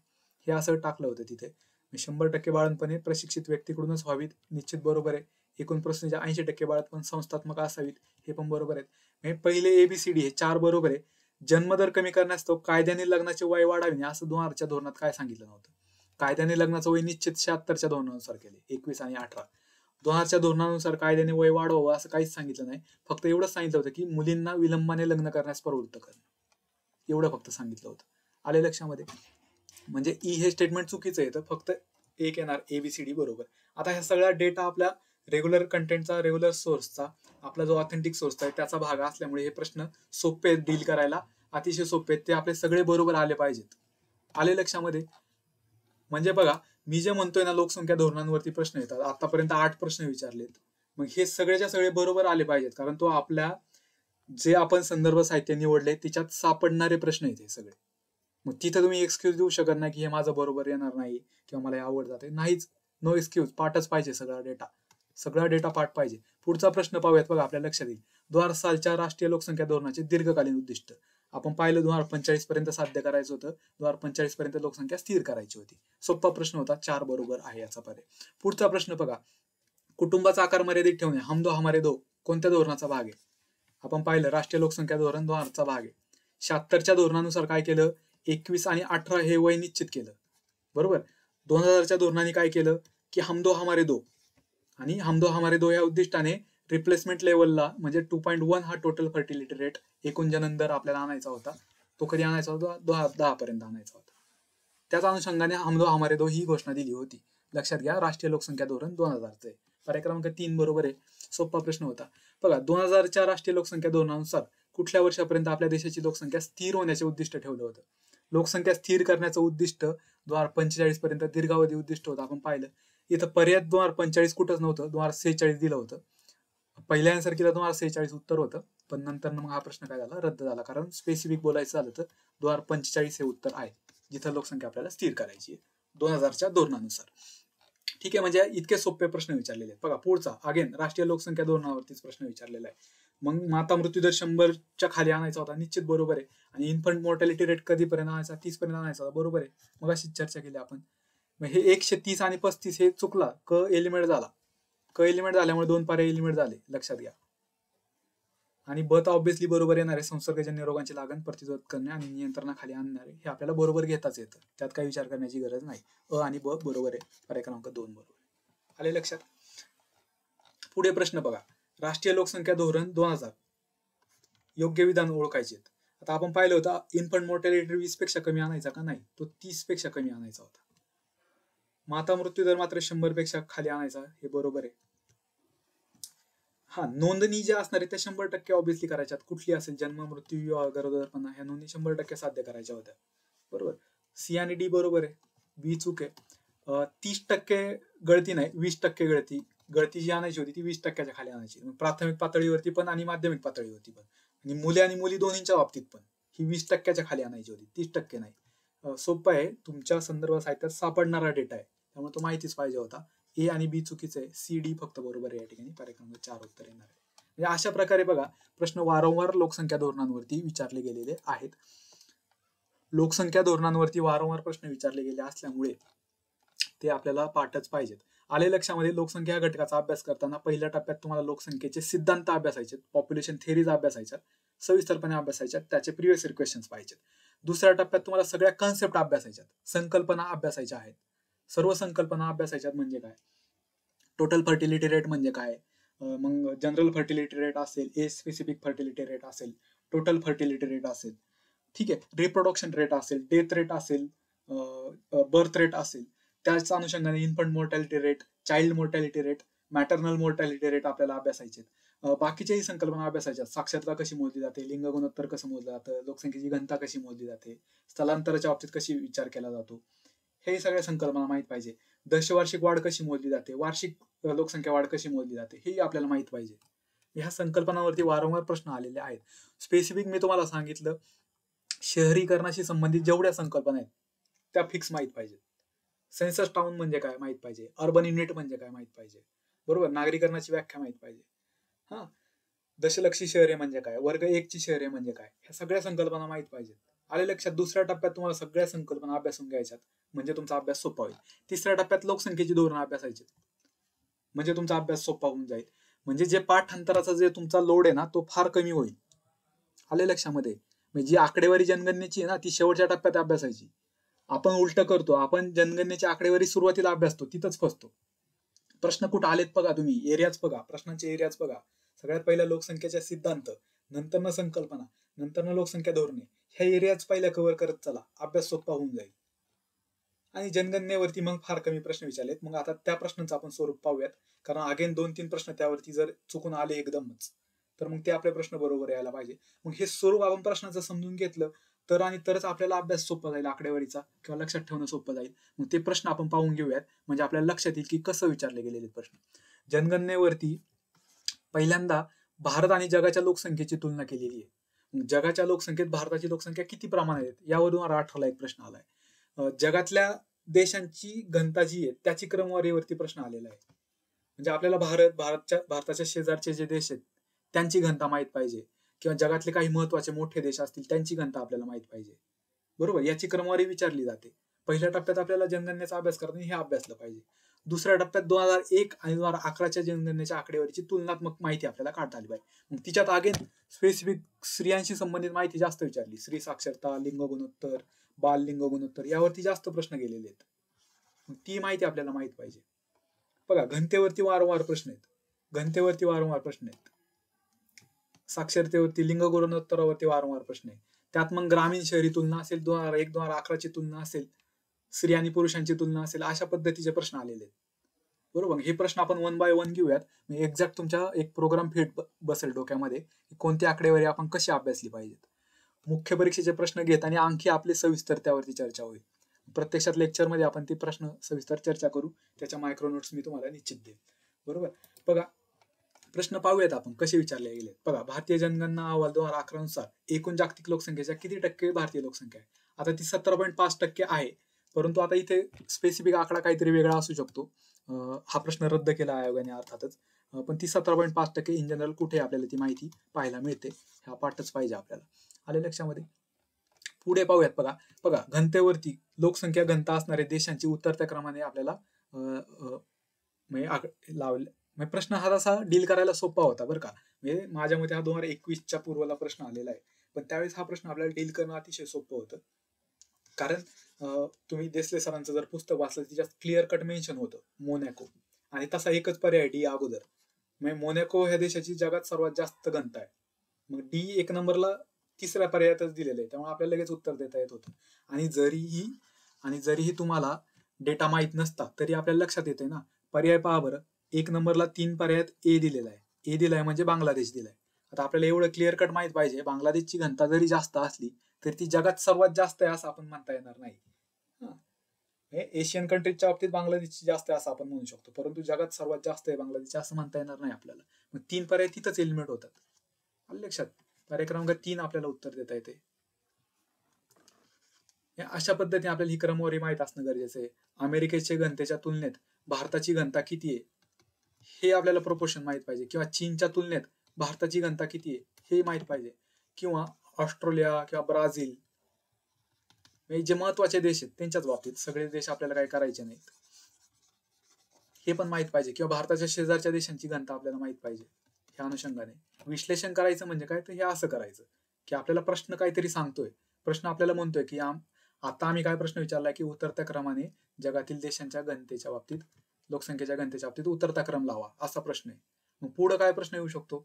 S1: हे असं टाकलं होतं तिथे. 100% बाळंतपणे प्रशिक्षित व्यक्तीकडूनच व्हावीत, निश्चित बरोबर आहे. एकूण प्रश्नाच्या 80% बाळंतपण संस्थात्मक असावीत, हे पण बरोबर आहेत. हे पहिले ABCD हे 4 बरोबर आहे. जन्मदर कमी करण्यास तो कायद्याने लग्नाचे वय वाढावे असं 2000च्या धोरणात काय सांगितलं नव्हतं. कायद्याने लग्नाचं वय निश्चित 76च्या धोरणानुसार केले, 21 आणि 18. 2000च्या धोरणानुसार कायद्याने वय वाढवावं असं काहीच सांगितलं नाही. फक्त एवढंच सांगितलं होतं की मुलींना विलंबाने लग्न करण्यास प्रवृत्त करणं, एवढं फक्त सांगितलं होतं. आले लक्षामध्ये? म्हणजे हे स्टेटमेंट चुकीचं येतं, फक्त एक येणार ABCD बरोबर. आता ह्या सगळ्या डेटा आपल्या रेग्युलर कंटेंटचा, रेग्युलर सोर्सचा, आपला जो ऑथेंटिक सोर्स आहे त्याचा भाग असल्यामुळे हे प्रश्न सोपे डील करायला, अतिशय सोपे आहेत. ते आपले सगळे बरोबर आले पाहिजेत. आले लक्षामध्ये? म्हणजे बघा, मी जे म्हणतोय ना, लोकसंख्या धोरणांवरती प्रश्न येतात, आतापर्यंत 8 प्रश्न विचारलेत. मग हे सगळेच्या सगळे बरोबर आले पाहिजेत, कारण तो आपल्या जे आपण संदर्भ साहित्य निवडले त्याच्यात सापडणारे प्रश्न आहेत हे सगळे. मग तिथं तुम्ही एक्सक्यूज देऊ शकत नाही की हे माझं बरोबर येणार नाही किंवा मला हे आवड जाते, नाहीच. नो एक्सक्यूज, पाठच पाहिजे सगळा डेटा पाठ पाहिजे. पुढचा प्रश्न पाहूयात. बघा, आपल्या लक्षात येईल. 2000 सालच्या राष्ट्रीय लोकसंख्या धोरणाचे दीर्घकालीन उद्दिष्ट आपण पाहिलं 2045 पर्यंत साध्य करायचं होतं. 2045 पर्यंत लोकसंख्या स्थिर करायची होती. सोपा प्रश्न होता, 4 बरोबर आहे याचा पर्याय. पुढचा प्रश्न बघा, कुटुंबाचा आकार मर्यादित ठेवणे, हम दो हमारे दो कोणत्या धोरणाचा भाग आहे? आपण पाहिलं राष्ट्रीय लोकसंख्या धोरण 2000चा भाग आहे. 76च्या धोरणानुसार काय केलं? 21 आणि 18 हे वय निश्चित केलं, बरोबर. 2000च्या धोरणाने काय केलं की हम दो हमारे दो, आणि हम दो हमारे दो या उद्दिष्टाने रिप्लेसमेंट लेवलला, म्हणजे 2.1 हा टोटल फर्टिलिटी रेट, एकूण जनन दर आपल्याला आणायचा होता. तो कधी आणायचा होता? 2010 पर्यंत आणायचा होता. त्याच अनुषंगाने हम दो हमारे दो ही घोषणा दिली होती. लक्षात घ्या, राष्ट्रीय लोकसंख्या धोरण 2000चं आहे. पर्याय क्रमांक 3 बरोबर आहे. सोपा प्रश्न होता. बघा, 2000च्या राष्ट्रीय लोकसंख्या धोरणानुसार कुठल्या वर्षापर्यंत आपल्या देशाची लोकसंख्या स्थिर होण्याचे उद्दिष्ट ठेवलं होतं? लोकसंख्या स्थिर करण्याचं उद्दिष्ट 2045 पर्यंत दीर्घावधी उद्दिष्ट होतं. आपण पाहिलं इथं पर्याय 2045 कुठंच नव्हतं, 2046 दिलं होतं. पहिल्या आन्सर केला 2046 उत्तर होतं, पण नंतर मग हा प्रश्न काय झाला? रद्द झाला. कारण स्पेसिफिक बोलायचं झालं तर 2045 हे उत्तर आहे, जिथं लोकसंख्या आपल्याला स्थिर करायची आहे 2000च्या धोरणानुसार. ठीक आहे, म्हणजे इतके सोपे प्रश्न विचारलेले आहेत. बघा पुढचा, अगेन राष्ट्रीय लोकसंख्या धोरणावरतीच प्रश्न विचारलेला आहे. मग माता मृत्यूदर 100च्या खाली आणायचा होता, निश्चित बरोबर आहे. आणि इन्फंट मॉर्टॅलिटी रेट कधीपर्यंत आणायचा? 30 पर्यंत आणायचा होता, बरोबर आहे. मग अशीच चर्चा केली आपण. मग हे 130 आणि 35 हे चुकला, क एलिमेंट झाला. क एलिमेंट झाल्यामुळे 2 पर्याय एलिमेंट झाले, लक्षात घ्या. आणि ब तर ऑब्व्हियसली बरोबर येणार आहे. संसर्गजन्य रोगांची लागण प्रतिरोध करणे आणि नियंत्रणाखाली आणणारे, हे आपल्याला बरोबर घेताच येतं, त्यात काही विचार करण्याची गरज नाही. अ आणि ब बरोबर आहे. पर्याय क्रमांक 2 बरोबर. आले लक्षात? पुढे प्रश्न बघा, राष्ट्रीय लोकसंख्या धोरण 2000 योग्य विधान ओळखायचे. आता आपण पाहिलं होतं, इन्फंट मॉर्टॅलिटी 20 पेक्षा कमी आणायचा का? नाही, तो 30 पेक्षा कमी आणायचा होता. माता मृत्यू दर मात्र 100 पेक्षा खाली आणायचा, हे बरोबर आहे. हा, नोंदणी ज्या असणार आहे त्या 100% ऑब्व्हियसली करायच्यात. कुठली असेल, जन्म, मृत्यू, विवाह, गरोदरपणा, ह्या नोंदणी 100% साध्य करायच्या होत्या, बरोबर. सी आणि डी बरोबर आहे, बी चूक आहे. 30% गळती नाही, 20% गळती जी आणायची होती ती 20%च्या खाली आणायची. प्राथमिक पातळीवरती पण आणि माध्यमिक पातळीवरती पण, आणि मुले आणि मुली दोन्हीच्या बाबतीत पण ही 20%च्या खाली आणायची होती, 30% नाही. सोपं आहे, तुमच्या संदर्भ साहित्यात सापडणारा डेटा आहे, त्यामुळे तो माहितीच पाहिजे होता. ए आणि बी चुकीचं आहे, सी डी फक्त बरोबर आहे या ठिकाणी. पर्याय क्रमांक 4 उत्तर येणार आहे. म्हणजे अशा प्रकारे बघा, प्रश्न वारंवार लोकसंख्या धोरणांवरती विचारले गेलेले आहेत. लोकसंख्या धोरणांवरती वारंवार प्रश्न विचारले गेले असल्यामुळे ते आपल्याला पाठच पाहिजेत. आले लक्षामध्ये? लोकसंख्या घटकाचा अभ्यास करताना पहिल्या टप्प्यात तुम्हाला लोकसंख्येचे सिद्धांत अभ्यासायचे, पॉप्युलेशन थेरीज अभ्यासायच्या, सविस्तरपणे अभ्यासायच्या, त्याचे प्रिव्हियस इयर क्वेश्चन्स पाहिजेत. दुसऱ्या टप्प्यात तुम्हाला सगळ्या कन्सेप्ट अभ्यासायच्यात, संकल्पना अभ्यासायच्या आहेत. सर्व संकल्पना अभ्यासायच्यात. म्हणजे काय? टोटल फर्टिलिटी रेट म्हणजे काय, मग जनरल फर्टिलिटी रेट असेल, ए स्पेसिफिक फर्टिलिटी रेट असेल, टोटल फर्टिलिटी रेट असेल, ठीक आहे, रिप्रोडक्शन रेट असेल, डेथ रेट असेल, बर्थ रेट असेल, त्याच अनुषंगाने infant mortality rate, child mortality rate, maternal mortality rate आपल्याला अभ्यासायचे. बाकीच्याही संकल्पना अभ्यासायच्या. साक्षरता कशी मोजली जाते, लिंग गुणोत्तर कसं मोजलं जातं, लोकसंख्येची घनता कशी मोजली जाते, स्थलांतराच्या बाबतीत कशी विचार केला जातो, हे सगळ्या संकल्पना माहित पाहिजे. दशवार्षिक वाढ कशी मोजली जाते, वार्षिक लोकसंख्या वाढ कशी मोजली जाते, हे आपल्याला माहित पाहिजे. ह्या संकल्पनावरती वारंवार प्रश्न आलेले आहेत. स्पेसिफिक मी तुम्हाला सांगितलं, शहरीकरणाशी संबंधित जेवढ्या संकल्पना आहेत त्या फिक्स माहित पाहिजेत. सेन्सस टाउन म्हणजे काय माहित पाहिजे, अर्बन युनिट म्हणजे काय माहित पाहिजे, बरोबर, नागरीकरणाची व्याख्या माहित पाहिजे. हा, दशलक्षी शहरे म्हणजे काय, वर्ग 1 ची शहरे म्हणजे काय, ह्या सगळ्या संकल्पना माहित पाहिजेत. आले लक्षात? दुसऱ्या टप्प्यात तुम्हाला सगळ्या संकल्पना अभ्यासून घ्यायच्यात, म्हणजे तुमचा अभ्यास सोपा होईल. तिसऱ्या टप्प्यात लोकसंख्येची धोरणं अभ्यासायची, म्हणजे तुमचा अभ्यास सोपा होऊन जाईल. म्हणजे जे पाठांतराचा जे तुमचा लोड आहे ना, तो फार कमी होईल. आले लक्षामध्ये? म्हणजे जी आकडेवारी जनगणनेची आहे ना, ती शेवटच्या टप्प्यात अभ्यासायची. आपण उलट करतो, आपण जनगणनेची आकडेवारी सुरुवातीला अभ्यासतो, तिथंच फसतो. प्रश्न कुठं आलेत बघा तुम्ही, एरियाज बघा, प्रश्नांचे एरियाज बघा. सगळ्यात पहिला लोकसंख्येच्या सिद्धांत, नंतर न संकल्पना, नंतर न लोकसंख्या धोरणे, ह्या एरियाज पहिल्या कव्हर करत चला, अभ्यास सोपा होऊन जाईल. आणि जनगणनेवरती मग फार कमी प्रश्न विचारलेत. मग आता त्या प्रश्नांचं आपण स्वरूप पाहूयात, कारण अगेन 2-3 प्रश्न त्यावरती जर चुकून आले एकदमच, तर मग ते आपले प्रश्न बरोबर यायला पाहिजे. मग हे स्वरूप आपण प्रश्नाचं समजून घेतलं तर आणि तरच आपल्याला अभ्यास सोपा जाईल आकडेवारीचा, किंवा लक्षात ठेवणं सोपं जाईल. मग ते प्रश्न आपण पाहून घेऊयात, म्हणजे आपल्याला लक्षात येईल की कसं विचारले गेलेले प्रश्न. जनगणनेवरती पहिल्यांदा भारत आणि जगाच्या लोकसंख्येची तुलना केलेली आहे. जगाच्या लोकसंख्येत भारताची लोकसंख्या किती प्रमाणात आहे यावरून 18ला एक प्रश्न आलाय. जगातल्या देशांची घनता जी आहे त्याची क्रमवारीवरती प्रश्न आलेला आहे. म्हणजे आपल्याला भारताच्या शेजारचे जे देश आहेत त्यांची घनता माहित पाहिजे, किंवा जगातले काही महत्वाचे मोठे देश असतील त्यांची घनता आपल्याला माहित पाहिजे, बरोबर, याची क्रमवारी विचारली जाते. पहिल्या टप्प्यात आपल्याला जनगणनेचा अभ्यास करताना हे अभ्यासलं पाहिजे. दुसऱ्या टप्प्यात 2001 आणि 2011च्या जनगणनेच्या आकडेवारीची तुलनात्मक माहिती आपल्याला काढता आली पाहिजे. मग तिच्यात अगेन स्पेसिफिक स्त्रियांशी संबंधित माहिती जास्त विचारली, स्त्री साक्षरता, लिंग गुणोत्तर, बाल लिंग गुणोत्तर, यावरती जास्त प्रश्न गेलेले आहेत. मग ती माहिती आपल्याला माहित पाहिजे. बघा, घनतेवरती वारंवार प्रश्न आहेत, साक्षरतेवरती, लिंग गुणोत्तरावरती वारंवार प्रश्न आहे. त्यात मग ग्रामीण शहरी तुलना असेल, 2001-2011ची तुलना असेल, स्त्री आणि पुरुषांची तुलना असेल, अशा पद्धतीचे प्रश्न आलेले आहेत, बरोबर. हे प्रश्न आपण 1 बाय 1 घेऊयात. एक्झॅक्ट तुमच्या एक प्रोग्राम फिट बसेल डोक्यामध्ये, कोणती आकडेवारी आपण कशी अभ्यासली पाहिजेत. मुख्य परीक्षेचे प्रश्न घेत आणि आणखी आपले सविस्तर त्यावरती चर्चा होईल. प्रत्यक्षात लेक्चरमध्ये आपण ते प्रश्न सविस्तर चर्चा करू, त्याच्या मायक्रो नोट्स मी तुम्हाला निश्चित देईन, बरोबर. बघा, प्रश्न पाहूयात आपण कसे विचारले गेले. बघा, भारतीय जनगणना अहवाल 2011 नुसार एकूण जागतिक लोकसंख्येच्या किती टक्के भारतीय लोकसंख्या आहे? आता ती 17.5% आहे, परंतु आता इथे स्पेसिफिक आकडा काहीतरी वेगळा असू शकतो. हा प्रश्न रद्द केला आयोगाने अर्थातच, पण ती 17.5% इन जनरल कुठे आपल्याला ती माहिती पाहायला मिळते. हा पाठच पाहिजे आपल्याला. आले लक्षामध्ये? पुढे पाहूयात. बघा, घनतेवरती लोकसंख्या घनता असणाऱ्या देशांची उतरत्या क्रमाने आपल्याला लावले. प्रश्न हा तसा डील करायला सोपा होता बरं का. म्हणजे माझ्या मते हा 2021च्या पूर्वला प्रश्न आलेला आहे, पण त्यावेळेस हा प्रश्न आपल्याला डील करणं अतिशय सोपं होतं. कारण तुम्ही देसले सरांचं जर पुस्तक वाचलं तिच्यात क्लिअर कट मेन्शन होतं मोनॅको, आणि तसा एकच पर्याय डी अगोदर. म्हणजे मोनॅको ह्या देशाची जगात सर्वात जास्त घनता आहे, मग डी 1 नंबरला तिसऱ्या पर्यायातच दिलेलं आहे, त्यामुळे आपल्याला लगेच उत्तर देता येत होतं. आणि जरीही तुम्हाला डेटा माहित नसता तरी आपल्याला लक्षात येते ना. पर्याय पहा बरं, 1 नंबरला 3 पर्यायात ए दिलेला आहे, म्हणजे बांगलादेश दिलाय. आता आपल्याला एवढं क्लिअर कट माहित पाहिजे, बांगलादेशची घनता जरी जास्त असली तरी ती जगात सर्वात जास्त आहे असं आपण म्हणता येणार नाही. एशियन कंट्रीजच्या बाबतीत बांगलादेशची जास्त आहे असं आपण म्हणू शकतो, परंतु जगात सर्वात जास्त आहे बांगलादेश असं म्हणता येणार नाही आपल्याला. मग 3 पर्याय तिथंच एलिमिनेट होतात. लक्षात? पर्याय क्रमांक 3 आपल्याला उत्तर देता येते. अशा पद्धतीने आपल्याला ही क्रमवारी माहित असणं गरजेचं आहे. अमेरिकेच्या घनतेच्या तुलनेत भारताची घनता किती आहे हे आपल्याला प्रोपोर्शन माहित पाहिजे, किंवा चीनच्या तुलनेत भारताची घनता किती आहे हे माहित पाहिजे, किंवा ऑस्ट्रेलिया किंवा ब्राझील, जे महत्वाचे देश आहेत त्यांच्याच बाबतीत. सगळे देश आपल्याला काही करायचे नाहीत हे पण माहित पाहिजे, किंवा भारताच्या शेजारच्या देशांची घनता आपल्याला माहित पाहिजे. ह्या अनुषंगाने विश्लेषण करायचं म्हणजे काय, तर हे असं करायचं की आपल्याला प्रश्न काहीतरी सांगतोय, प्रश्न आपल्याला म्हणतोय की आता आम्ही काय प्रश्न विचारलाय की उतरत्या क्रमाने जगातील देशांच्या घनतेच्या बाबतीत, लोकसंख्येच्या घनतेच्या बाबतीत उतरता क्रम लावा, असा प्रश्न आहे. मग पुढे काय प्रश्न येऊ शकतो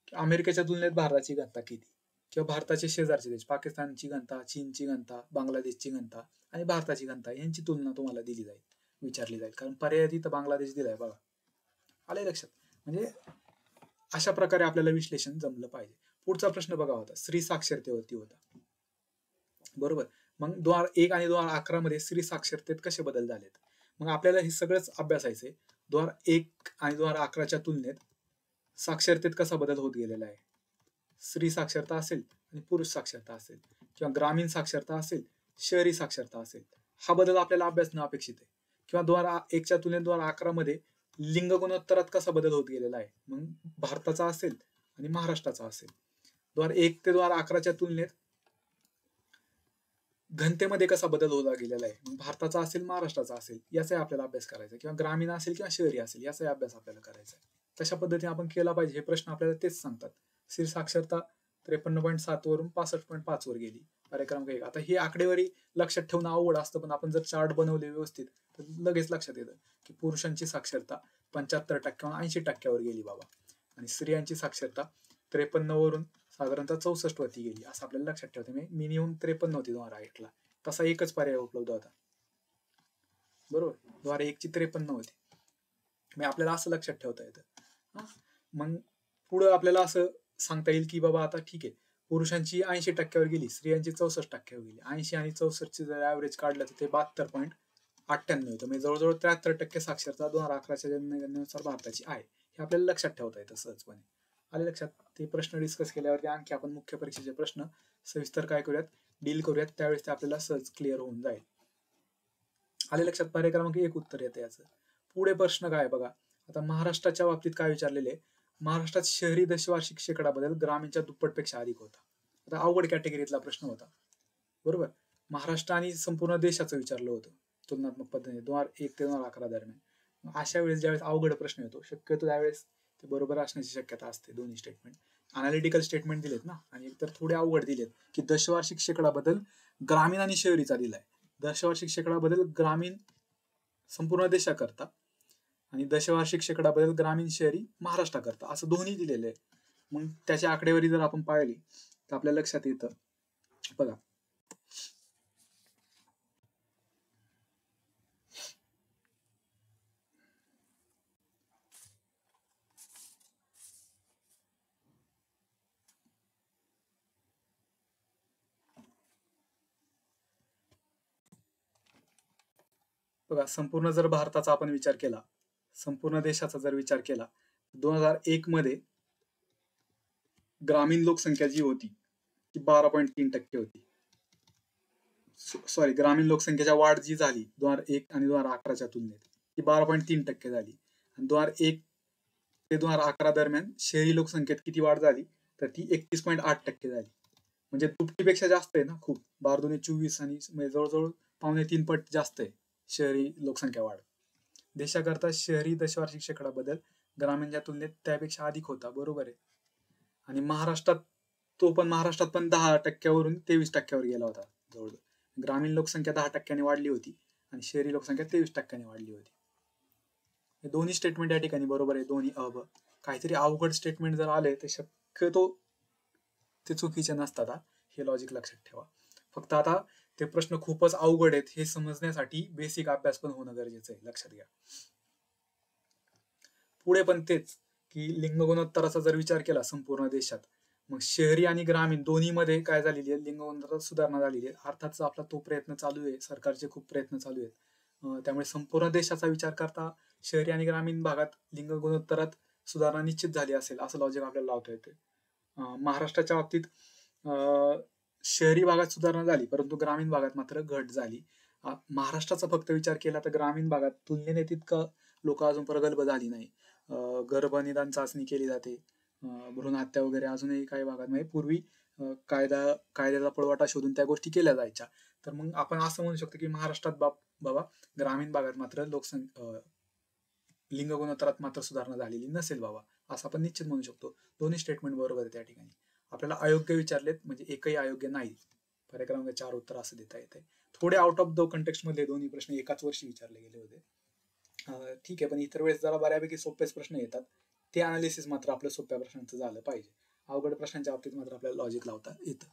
S1: की अमेरिकेच्या तुलनेत भारताची घनता किती, किंवा भारताचे शेजारचे देश, पाकिस्तानची घनता, चीनची घनता, बांगलादेशची घनता आणि भारताची घनता यांची तुलना तुम्हाला दिली जाईल, विचारली जाईल. कारण पर्याय तिथं बांगलादेश दिलाय बघा. आलंय लक्षात? म्हणजे अशा प्रकारे आपल्याला विश्लेषण जमलं पाहिजे. पुढचा प्रश्न बघा होता स्त्री साक्षरतेवरती होता, बरोबर. मग 2001 आणि 2011 मध्ये स्त्री साक्षरतेत कसे बदल झालेत, मग आपल्याला हे सगळंच अभ्यासायचंय. 2001 आणि 2011च्या तुलनेत साक्षरतेत कसा बदल होत गेलेला आहे. स्त्री साक्षरता असेल आणि पुरुष साक्षरता असेल, किंवा ग्रामीण साक्षरता असेल, शहरी साक्षरता असेल, हा बदल आपल्याला अभ्यासणं अपेक्षित आहे. किंवा 2001च्या तुलनेत 2011 मध्ये लिंग गुणोत्तरात कसा बदल होत गेलेला आहे. मग भारताचा असेल आणि महाराष्ट्राचा असेल. 2001 ते 2011च्या तुलनेत घनतेमध्ये कसा बदल होता गेलेला आहे. मग भारताचा असेल, महाराष्ट्राचा असेल, याचाही आपल्याला अभ्यास करायचा आहे. किंवा ग्रामीण असेल किंवा शहरी असेल, याचाही अभ्यास आपल्याला करायचा आहे. तशा पद्धतीने आपण केला पाहिजे. हे प्रश्न आपल्याला तेच सांगतात. स्त्री साक्षरता 53.7 वरून 65.5 वर गेली. पर्याय क्रमांक 1. आता ही आकडेवारी लक्षात ठेवणं अवघड असतं, पण आपण जर चार्ट बनवले व्यवस्थित तर लगेच लक्षात येतं की पुरुषांची साक्षरता 75% 80% गेली बाबा, आणि स्त्रियांची साक्षरता 53 वरून साधारणतः 64 वरती गेली, असं आपल्याला लक्षात ठेवते. मिनिमम 53 होती 2001ला. तसा एकच पर्याय उपलब्ध होता, बरोबर. 2001 ची 53 होती. मग आपल्याला असं लक्षात ठेवता येतं. मग पुढं आपल्याला असं सांगता येईल की बाबा आता ठीक आहे, पुरुषांची 80% गेली, स्त्रियांची 64% गेली. 80 आणि 64 जर ऍव्हरेज काढलं तर ते 72.98 होतं. म्हणजे जवळजवळ 73% साक्षरता 2011च्या जनगणनेनुसार भारताची आहे. हे आपल्याला लक्षात ठेवता येतं सहजपणे. आले लक्षात? ते प्रश्न डिस्कस केल्यावरती आणखी आपण मुख्य परीक्षेचे प्रश्न सविस्तर काय करूयात, डील करूयात, त्यावेळेस ते आपल्याला सहज क्लिअर होऊन जाईल. आले लक्षात? पर्याय क्रमांक 1 उत्तर येतं याचं. पुढे प्रश्न काय बघा. आता महाराष्ट्राच्या बाबतीत काय विचारलेले आहे, महाराष्ट्रात शहरी दशवार्षिक शेकडा बदल ग्रामीणच्या दुप्पटपेक्षा अधिक होता. आता अवघड कॅटेगरीतला प्रश्न होता, बरोबर. महाराष्ट्र आणि संपूर्ण देशाचं विचारलं होतं तुलनात्मक पद्धतीने 2001 ते 2011 दरम्यान. अशा वेळेस ज्यावेळेस अवघड प्रश्न येतो, शक्यतो त्यावेळेस ते बरोबर असण्याची शक्यता असते. दोन्ही स्टेटमेंट अनालिटिकल स्टेटमेंट दिलेत ना, आणि एकतर थोडे अवघड दिलेत की दशवार्षिक शेकडा बदल ग्रामीण आणि शहरीचा दिलाय. दशवार्षिक शेकडा बदल ग्रामीण संपूर्ण देशाकरता आणि दशवार्षिक शेकडा बदल ग्रामीण शहरी महाराष्ट्राकरता, असं दोन्ही दिलेलं आहे. मग त्याची आकडेवारी जर आपण पाहिली तर आपल्या लक्षात येतं बघा. बघा, संपूर्ण जर भारताचा आपण विचार केला, संपूर्ण देशाचा जर विचार केला, 2001 मध्ये ग्रामीण लोकसंख्या जी होती ती 12.3% होती. सॉरी, ग्रामीण लोकसंख्येच्या वाढ जी झाली 2001 आणि 2011च्या तुलनेत ती 12.3% झाली. आणि 2001 ते 2011 दरम्यान शहरी लोकसंख्येत किती वाढ झाली तर ती 31.8% झाली. म्हणजे दुपटीपेक्षा जास्त आहे ना, खूप. 12×2 = 24 आणि जवळजवळ 2.25 पट जास्त आहे शहरी लोकसंख्या वाढ. देशाकरता शहरी दशवार्षिक शेकडा बदल ग्रामीणच्या तुलनेत त्यापेक्षा अधिक होता, बरोबर आहे. आणि महाराष्ट्रात महाराष्ट्रात पण 10%वरून 23%वर गेला होता जवळजवळ. ग्रामीण लोकसंख्या 10%ने वाढली होती आणि शहरी लोकसंख्या 23%ने वाढली होती. हे दोन्ही स्टेटमेंट या ठिकाणी बरोबर आहे, दोन्ही काहीतरी अवघड स्टेटमेंट जर आले तर शक्यतो ते चुकीचे नसतात. हे लॉजिक लक्षात ठेवा. फक्त आता ते प्रश्न खूपच अवघड आहेत हे समजण्यासाठी बेसिक अभ्यास पण होणं गरजेचं आहे, लक्षात घ्या. पुढे पण तेच की लिंग गुणोत्तराचा जर विचार केला संपूर्ण देशात, मग शहरी आणि ग्रामीण दोन्ही मध्ये काय झालेली आहे, लिंग गुणोत्तरात सुधारणा झालेली आहे. अर्थात आपला तो प्रयत्न चालू आहे, सरकारचे खूप प्रयत्न चालू आहेत. त्यामुळे संपूर्ण देशाचा विचार करता शहरी आणि ग्रामीण भागात लिंग गुणोत्तरात सुधारणा निश्चित झाली असेल असं लॉजिक आपल्याला लावता येते. महाराष्ट्राच्या बाबतीत शहरी भागात सुधारणा झाली, परंतु ग्रामीण भागात मात्र घट झाली. महाराष्ट्राचा फक्त विचार केला तर ग्रामीण भागात तुलनेने तितकं लोक अजून प्रगल्भ झाली नाही. गर्भनिदान चाचणी केली जाते, भ्रूण हत्या वगैरे अजूनही काही भागांमध्ये पूर्वी कायद्याचा पळवाटा शोधून त्या गोष्टी केल्या जायच्या. तर मग आपण असं म्हणू शकतो की महाराष्ट्रात बाबा ग्रामीण भागात मात्र लिंग गुणोत्तरात मात्र सुधारणा झालेली नसेल बाबा, असं आपण निश्चित म्हणू शकतो. दोन्ही स्टेटमेंट बरोबर आहे. त्या ठिकाणी आपल्याला अयोग्य विचारलेत, म्हणजे एकही अयोग्य नाही. पर्याय क्रमांक 4 उत्तर असं देता येते. थोडे आउट ऑफ द कंटेक्स्ट मध्ये दोन्ही प्रश्न एकाच वर्षी विचारले गेले होते, ठीक आहे. पण इतर वेळेस जरा बऱ्यापैकी सोपेच प्रश्न येतात. ते अनालिसिस मात्र आपलं सोप्या प्रश्नांचं झालं पाहिजे. अवघड प्रश्नांच्या बाबतीत मात्र आपल्याला लॉजिक लावता येतं,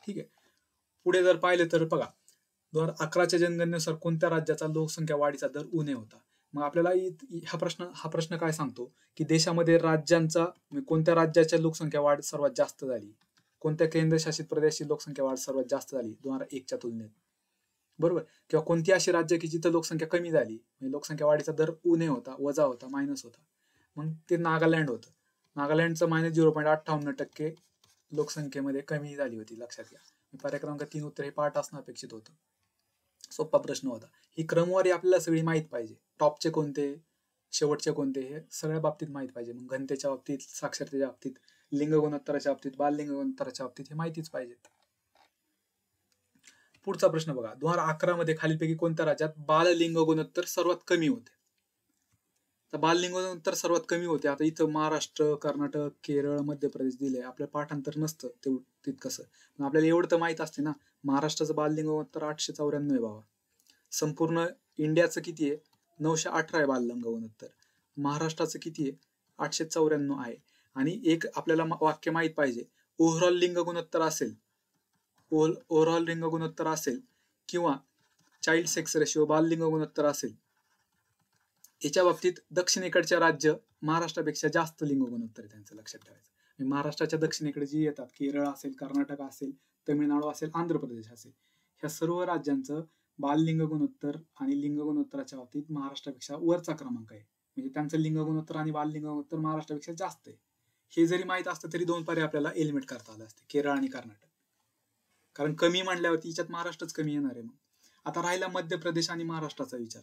S1: ठीक आहे. पुढे जर पाहिलं तर बघा, 2011च्या जनगणनेनुसार कोणत्या राज्याचा लोकसंख्या वाढीचा दर उणे होता. मग आपल्याला हा प्रश्न काय सांगतो की देशामध्ये राज्यांचा कोणत्या राज्याच्या लोकसंख्या वाढ सर्वात जास्त झाली, कोणत्या केंद्रशासित प्रदेशाची लोकसंख्या वाढ सर्वात जास्त झाली 2001च्या तुलनेत, बरोबर. किंवा कोणती अशी राज्य की जिथं लोकसंख्या कमी झाली, म्हणजे लोकसंख्या वाढीचा दर उणे होता, वजा होता, मायनस होता. मग ते नागालँड होतं. नागालँडचं -0.58% लोकसंख्येमध्ये कमी झाली होती, लक्षात घ्या. पर्याय क्रमांक 3 उत्तर हे पाठ असणं अपेक्षित होतं. सोपा प्रश्न होता. ही क्रमवारी आपल्याला सगळी माहित पाहिजे. टॉपचे कोणते, शेवटचे कोणते, हे सगळ्या बाबतीत माहित पाहिजे. मग घनतेच्या बाबतीत, साक्षरतेच्या बाबतीत, लिंग गुणोत्तराच्या बाबतीत, बाललिंग गुणोत्तराच्या बाबतीत हे माहितीच पाहिजेत. पुढचा प्रश्न बघा. 2011 मध्ये खालीलपैकी कोणत्या राज्यात बाललिंग गुणोत्तर सर्वात कमी होते? तर बाललिंग गुणोत्तर सर्वात कमी होते. आता इथं महाराष्ट्र, कर्नाटक, केरळ, मध्य प्रदेश दिले. आपलं पाठांतर नसतं तितकंसं, पण आपल्याला एवढं तर माहित असते ना, महाराष्ट्राचं बाललिंग गुणोत्तर 894 आहे बाबा. संपूर्ण इंडियाचं किती आहे? 918 आहे बाललिंग गुणोत्तर. महाराष्ट्राचं किती आहे? 894 आहे. आणि एक आपल्याला वाक्य माहित पाहिजे, ओव्हरऑल लिंग गुणोत्तर असेल, ओव्हरऑल लिंग गुणोत्तर असेल किंवा चाइल्ड सेक्स रेशिओ बाललिंग गुणोत्तर असेल, याच्या बाबतीत दक्षिणेकडच्या राज्य महाराष्ट्रापेक्षा जास्त लिंग गुणोत्तर आहे त्यांचं, लक्षात ठेवायचं. महाराष्ट्राच्या दक्षिणेकडे जी येतात, केरळ असेल, कर्नाटक असेल, तमिळनाडू असेल, आंध्र प्रदेश असेल, ह्या सर्व राज्यांचं बाललिंग गुणोत्तर आणि लिंग गुणोत्तराच्या बाबतीत महाराष्ट्रापेक्षा वरचा क्रमांक आहे. म्हणजे त्यांचं लिंग गुणोत्तर आणि बाललिंग गुणोत्तर महाराष्ट्रापेक्षा जास्त आहे. हे जरी माहित असतं तरी 2 पर्याय आपल्याला एलिमिनेट करता आले असते, केरळ आणि कर्नाटक. कारण कमी म्हणल्यावरती हिच्यात महाराष्ट्रच कमी येणार आहे. मग आता राहिला मध्य प्रदेश आणि महाराष्ट्राचा विचार.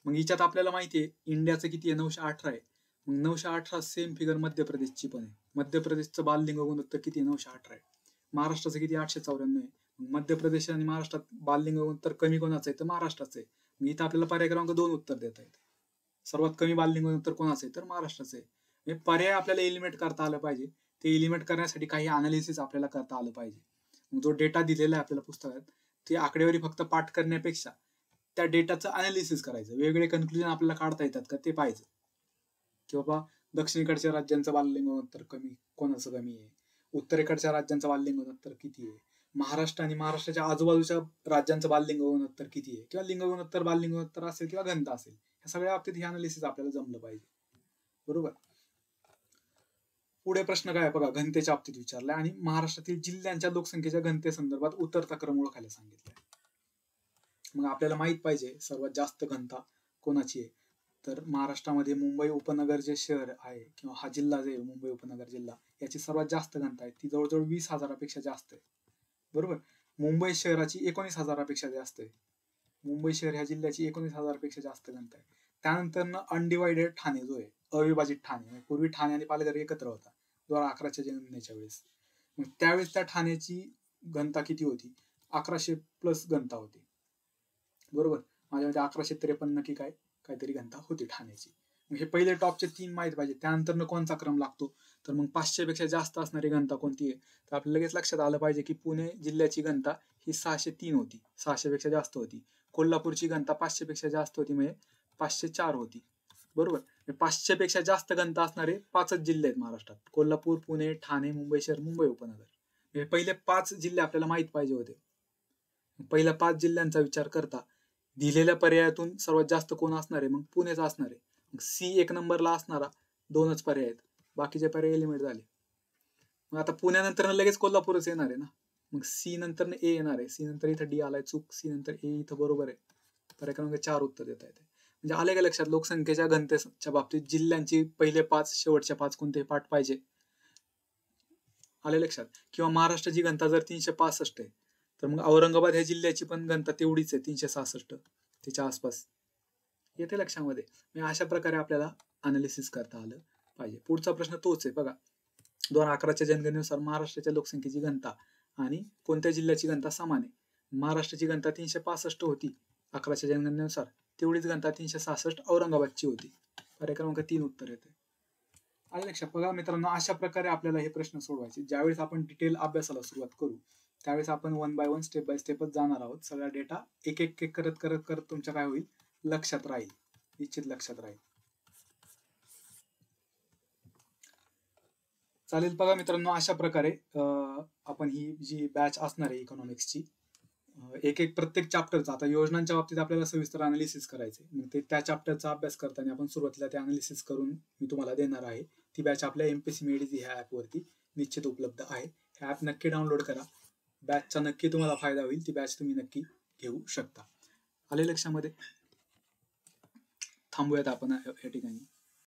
S1: मग हिच्यात आपल्याला माहिती आहे इंडियाचं किती आहे? 918 आहे. मग 918 सेम फिगर मध्य प्रदेशची पण आहे. मध्य प्रदेशचं बाललिंग गुणोत्तर किती आहे? 918 आहे. महाराष्ट्राचं किती? 894 आहे. मध्य प्रदेश आणि महाराष्ट्रात बाललिंग गुणोत्तर कमी कोणाचं आहे? तर महाराष्ट्राचं आहे. मग इथं आपल्याला पर्याय क्रमांक 2 उत्तर देता येते. सर्वात कमी बाललिंग गुणोत्तर कोणाचं आहे? तर महाराष्ट्राचं आहे. म्हणजे पर्याय आपल्याला एलिमिनेट करता आलं पाहिजे. ते एलिमिनेट करण्यासाठी काही अनालिसिस आपल्याला करता आलं पाहिजे. मग जो डेटा दिलेला आहे आपल्याला पुस्तकात, ती आकडेवारी फक्त पाठ करण्यापेक्षा त्या डेटाचं अनालिसिस करायचं, वेगवेगळे कन्क्लुजन आपल्याला काढता येतात का ते पाहायचं. की बाबा दक्षिणेकडच्या राज्यांचं बाललिंग गुणोत्तर कोणाचं कमी आहे, उत्तरेकडच्या राज्यांचं बाललिंग गुणोत्तर किती आहे, महाराष्ट्र आणि महाराष्ट्राच्या आजूबाजूच्या राज्यांचं बाललिंग गुणोत्तर किती आहे, किंवा लिंग गुणोत्तर, बाललिंग गुणोत्तर असेल किंवा घनता असेल, ह्या सगळ्या बाबतीत हे अनालिसिस आपल्याला जमलं पाहिजे. बरोबर. पुढे प्रश्न काय बघा, घनतेच्या बाबतीत विचारलाय आणि महाराष्ट्रातील जिल्ह्यांच्या लोकसंख्येच्या घनतेसंदर्भात उतरता क्रम ओळखायला सांगितलाय. मग आपल्याला माहित पाहिजे सर्वात जास्त घनता कोणाची आहे. तर महाराष्ट्रामध्ये मुंबई उपनगर जे शहर आहे किंवा हा जिल्हा जे मुंबई उपनगर जिल्हा, याची सर्वात जास्त घनता आहे. ती जवळजवळ 20,000पेक्षा जास्त आहे. बरोबर. मुंबई शहराची 19,000पेक्षा जास्त आहे. मुंबई शहर ह्या जिल्ह्याची 19,000पेक्षा जास्त घनता आहे. त्यानंतर अनडिवायडेड ठाणे जो आहे, अविभाजित ठाणे, पूर्वी ठाणे आणि पालघर एकत्र होता 2011च्या जनगणनेच्या वेळेस. मग त्यावेळेस त्या ठाण्याची घनता किती होती? 1100+ घनता होती. बरोबर. माझ्यामध्ये 1153 की काहीतरी घनता होती ठाण्याची. मग हे पहिले टॉपचे 3 माहित पाहिजे. त्यानंतर कोणचा क्रम लागतो? तर मग 500पेक्षा जास्त असणारी घनता कोणती आहे? तर आपल्याला लगेच लक्षात आलं पाहिजे की पुणे जिल्ह्याची घनता ही 603 होती, 600पेक्षा जास्त होती. कोल्हापूरची घनता 500पेक्षा जास्त होती, म्हणजे 504 होती. बरोबर. 500पेक्षा जास्त घनता असणारे 5च जिल्हे आहेत महाराष्ट्रात, कोल्हापूर, पुणे, ठाणे, मुंबई शहर, मुंबई उपनगर. हे पहिले 5 जिल्हे आपल्याला माहित पाहिजे होते. पहिल्या 5 जिल्ह्यांचा विचार करता दिलेल्या पर्यायातून सर्वात जास्त कोण असणार आहे? मग पुणेच असणार आहे. मग सी 1 नंबरला असणारा 2च पर्याय आहेत, बाकीचे पर्याय एलिमिनेट झाले. मग आता पुण्यानंतर लगेच कोल्हापूरच येणार आहे ना. मग सी नंतर ए येणार आहे, सी नंतर इथं डी आलाय, चूक, सी नंतर ए इथं बरोबर आहे. पर्याय क्रमांक 4 उत्तर देता येते. म्हणजे आले का लक्षात? लोकसंख्येच्या घनतेच्या बाबतीत जिल्ह्यांची पहिले 5 शेवटच्या 5 कोणते पाठ पाहिजे, आले लक्षात? किंवा महाराष्ट्राची घनता जर 365 आहे तर मग औरंगाबाद ह्या जिल्ह्याची पण घनता तेवढीच आहे, 366, त्याच्या आसपास. येते लक्षामध्ये? म्हणजे अशा प्रकारे आपल्याला अनालिसिस करता आलं पाहिजे. पुढचा प्रश्न तोच आहे बघा. 2011च्या जनगणनेनुसार महाराष्ट्राच्या लोकसंख्येची घनता आणि कोणत्या जिल्ह्याची घनता समान आहे? महाराष्ट्राची घनता 365 होती 11च्या जनगणनेनुसार, तेवढीच घनता 366 औरंगाबादची होती. पर्याय क्रमांक 3 उत्तर येते. आले लक्षात? बघा मित्रांनो, अशा प्रकारे आपल्याला हे प्रश्न सोडवायचे. ज्यावेळेस आपण डिटेल अभ्यासाला सुरुवात करू त्यावेळेस आपण 1 बाय 1 स्टेप बाय स्टेपच जाणार आहोत. सगळा डेटा एक एक करत करत करत तुमच्या काय होईल? लक्षात राहील, निश्चित लक्षात राहील. चालेल. बघा मित्रांनो, अशा प्रकारे आपण ही जी बॅच असणार आहे इकॉनॉमिक्सची, एक प्रत्येक चॅप्टरचा, आता योजनांच्या बाबतीत आपल्याला सविस्तर अनालिसिस करायचे, मग ते त्या चॅप्टरचा अभ्यास करताना आपण सुरुवातीला ते अनालिसिस करून मी तुम्हाला देणार आहे. ती बॅच आपल्या MPSC मेडिझी ह्या ॲपवरती निश्चित उपलब्ध आहे. हे ॲप नक्की डाउनलोड करा. बॅचचा नक्की तुम्हाला फायदा होईल. ती बॅच तुम्ही नक्की घेऊ शकता. आले लक्षामध्ये? थांबूयात आपण या ठिकाणी.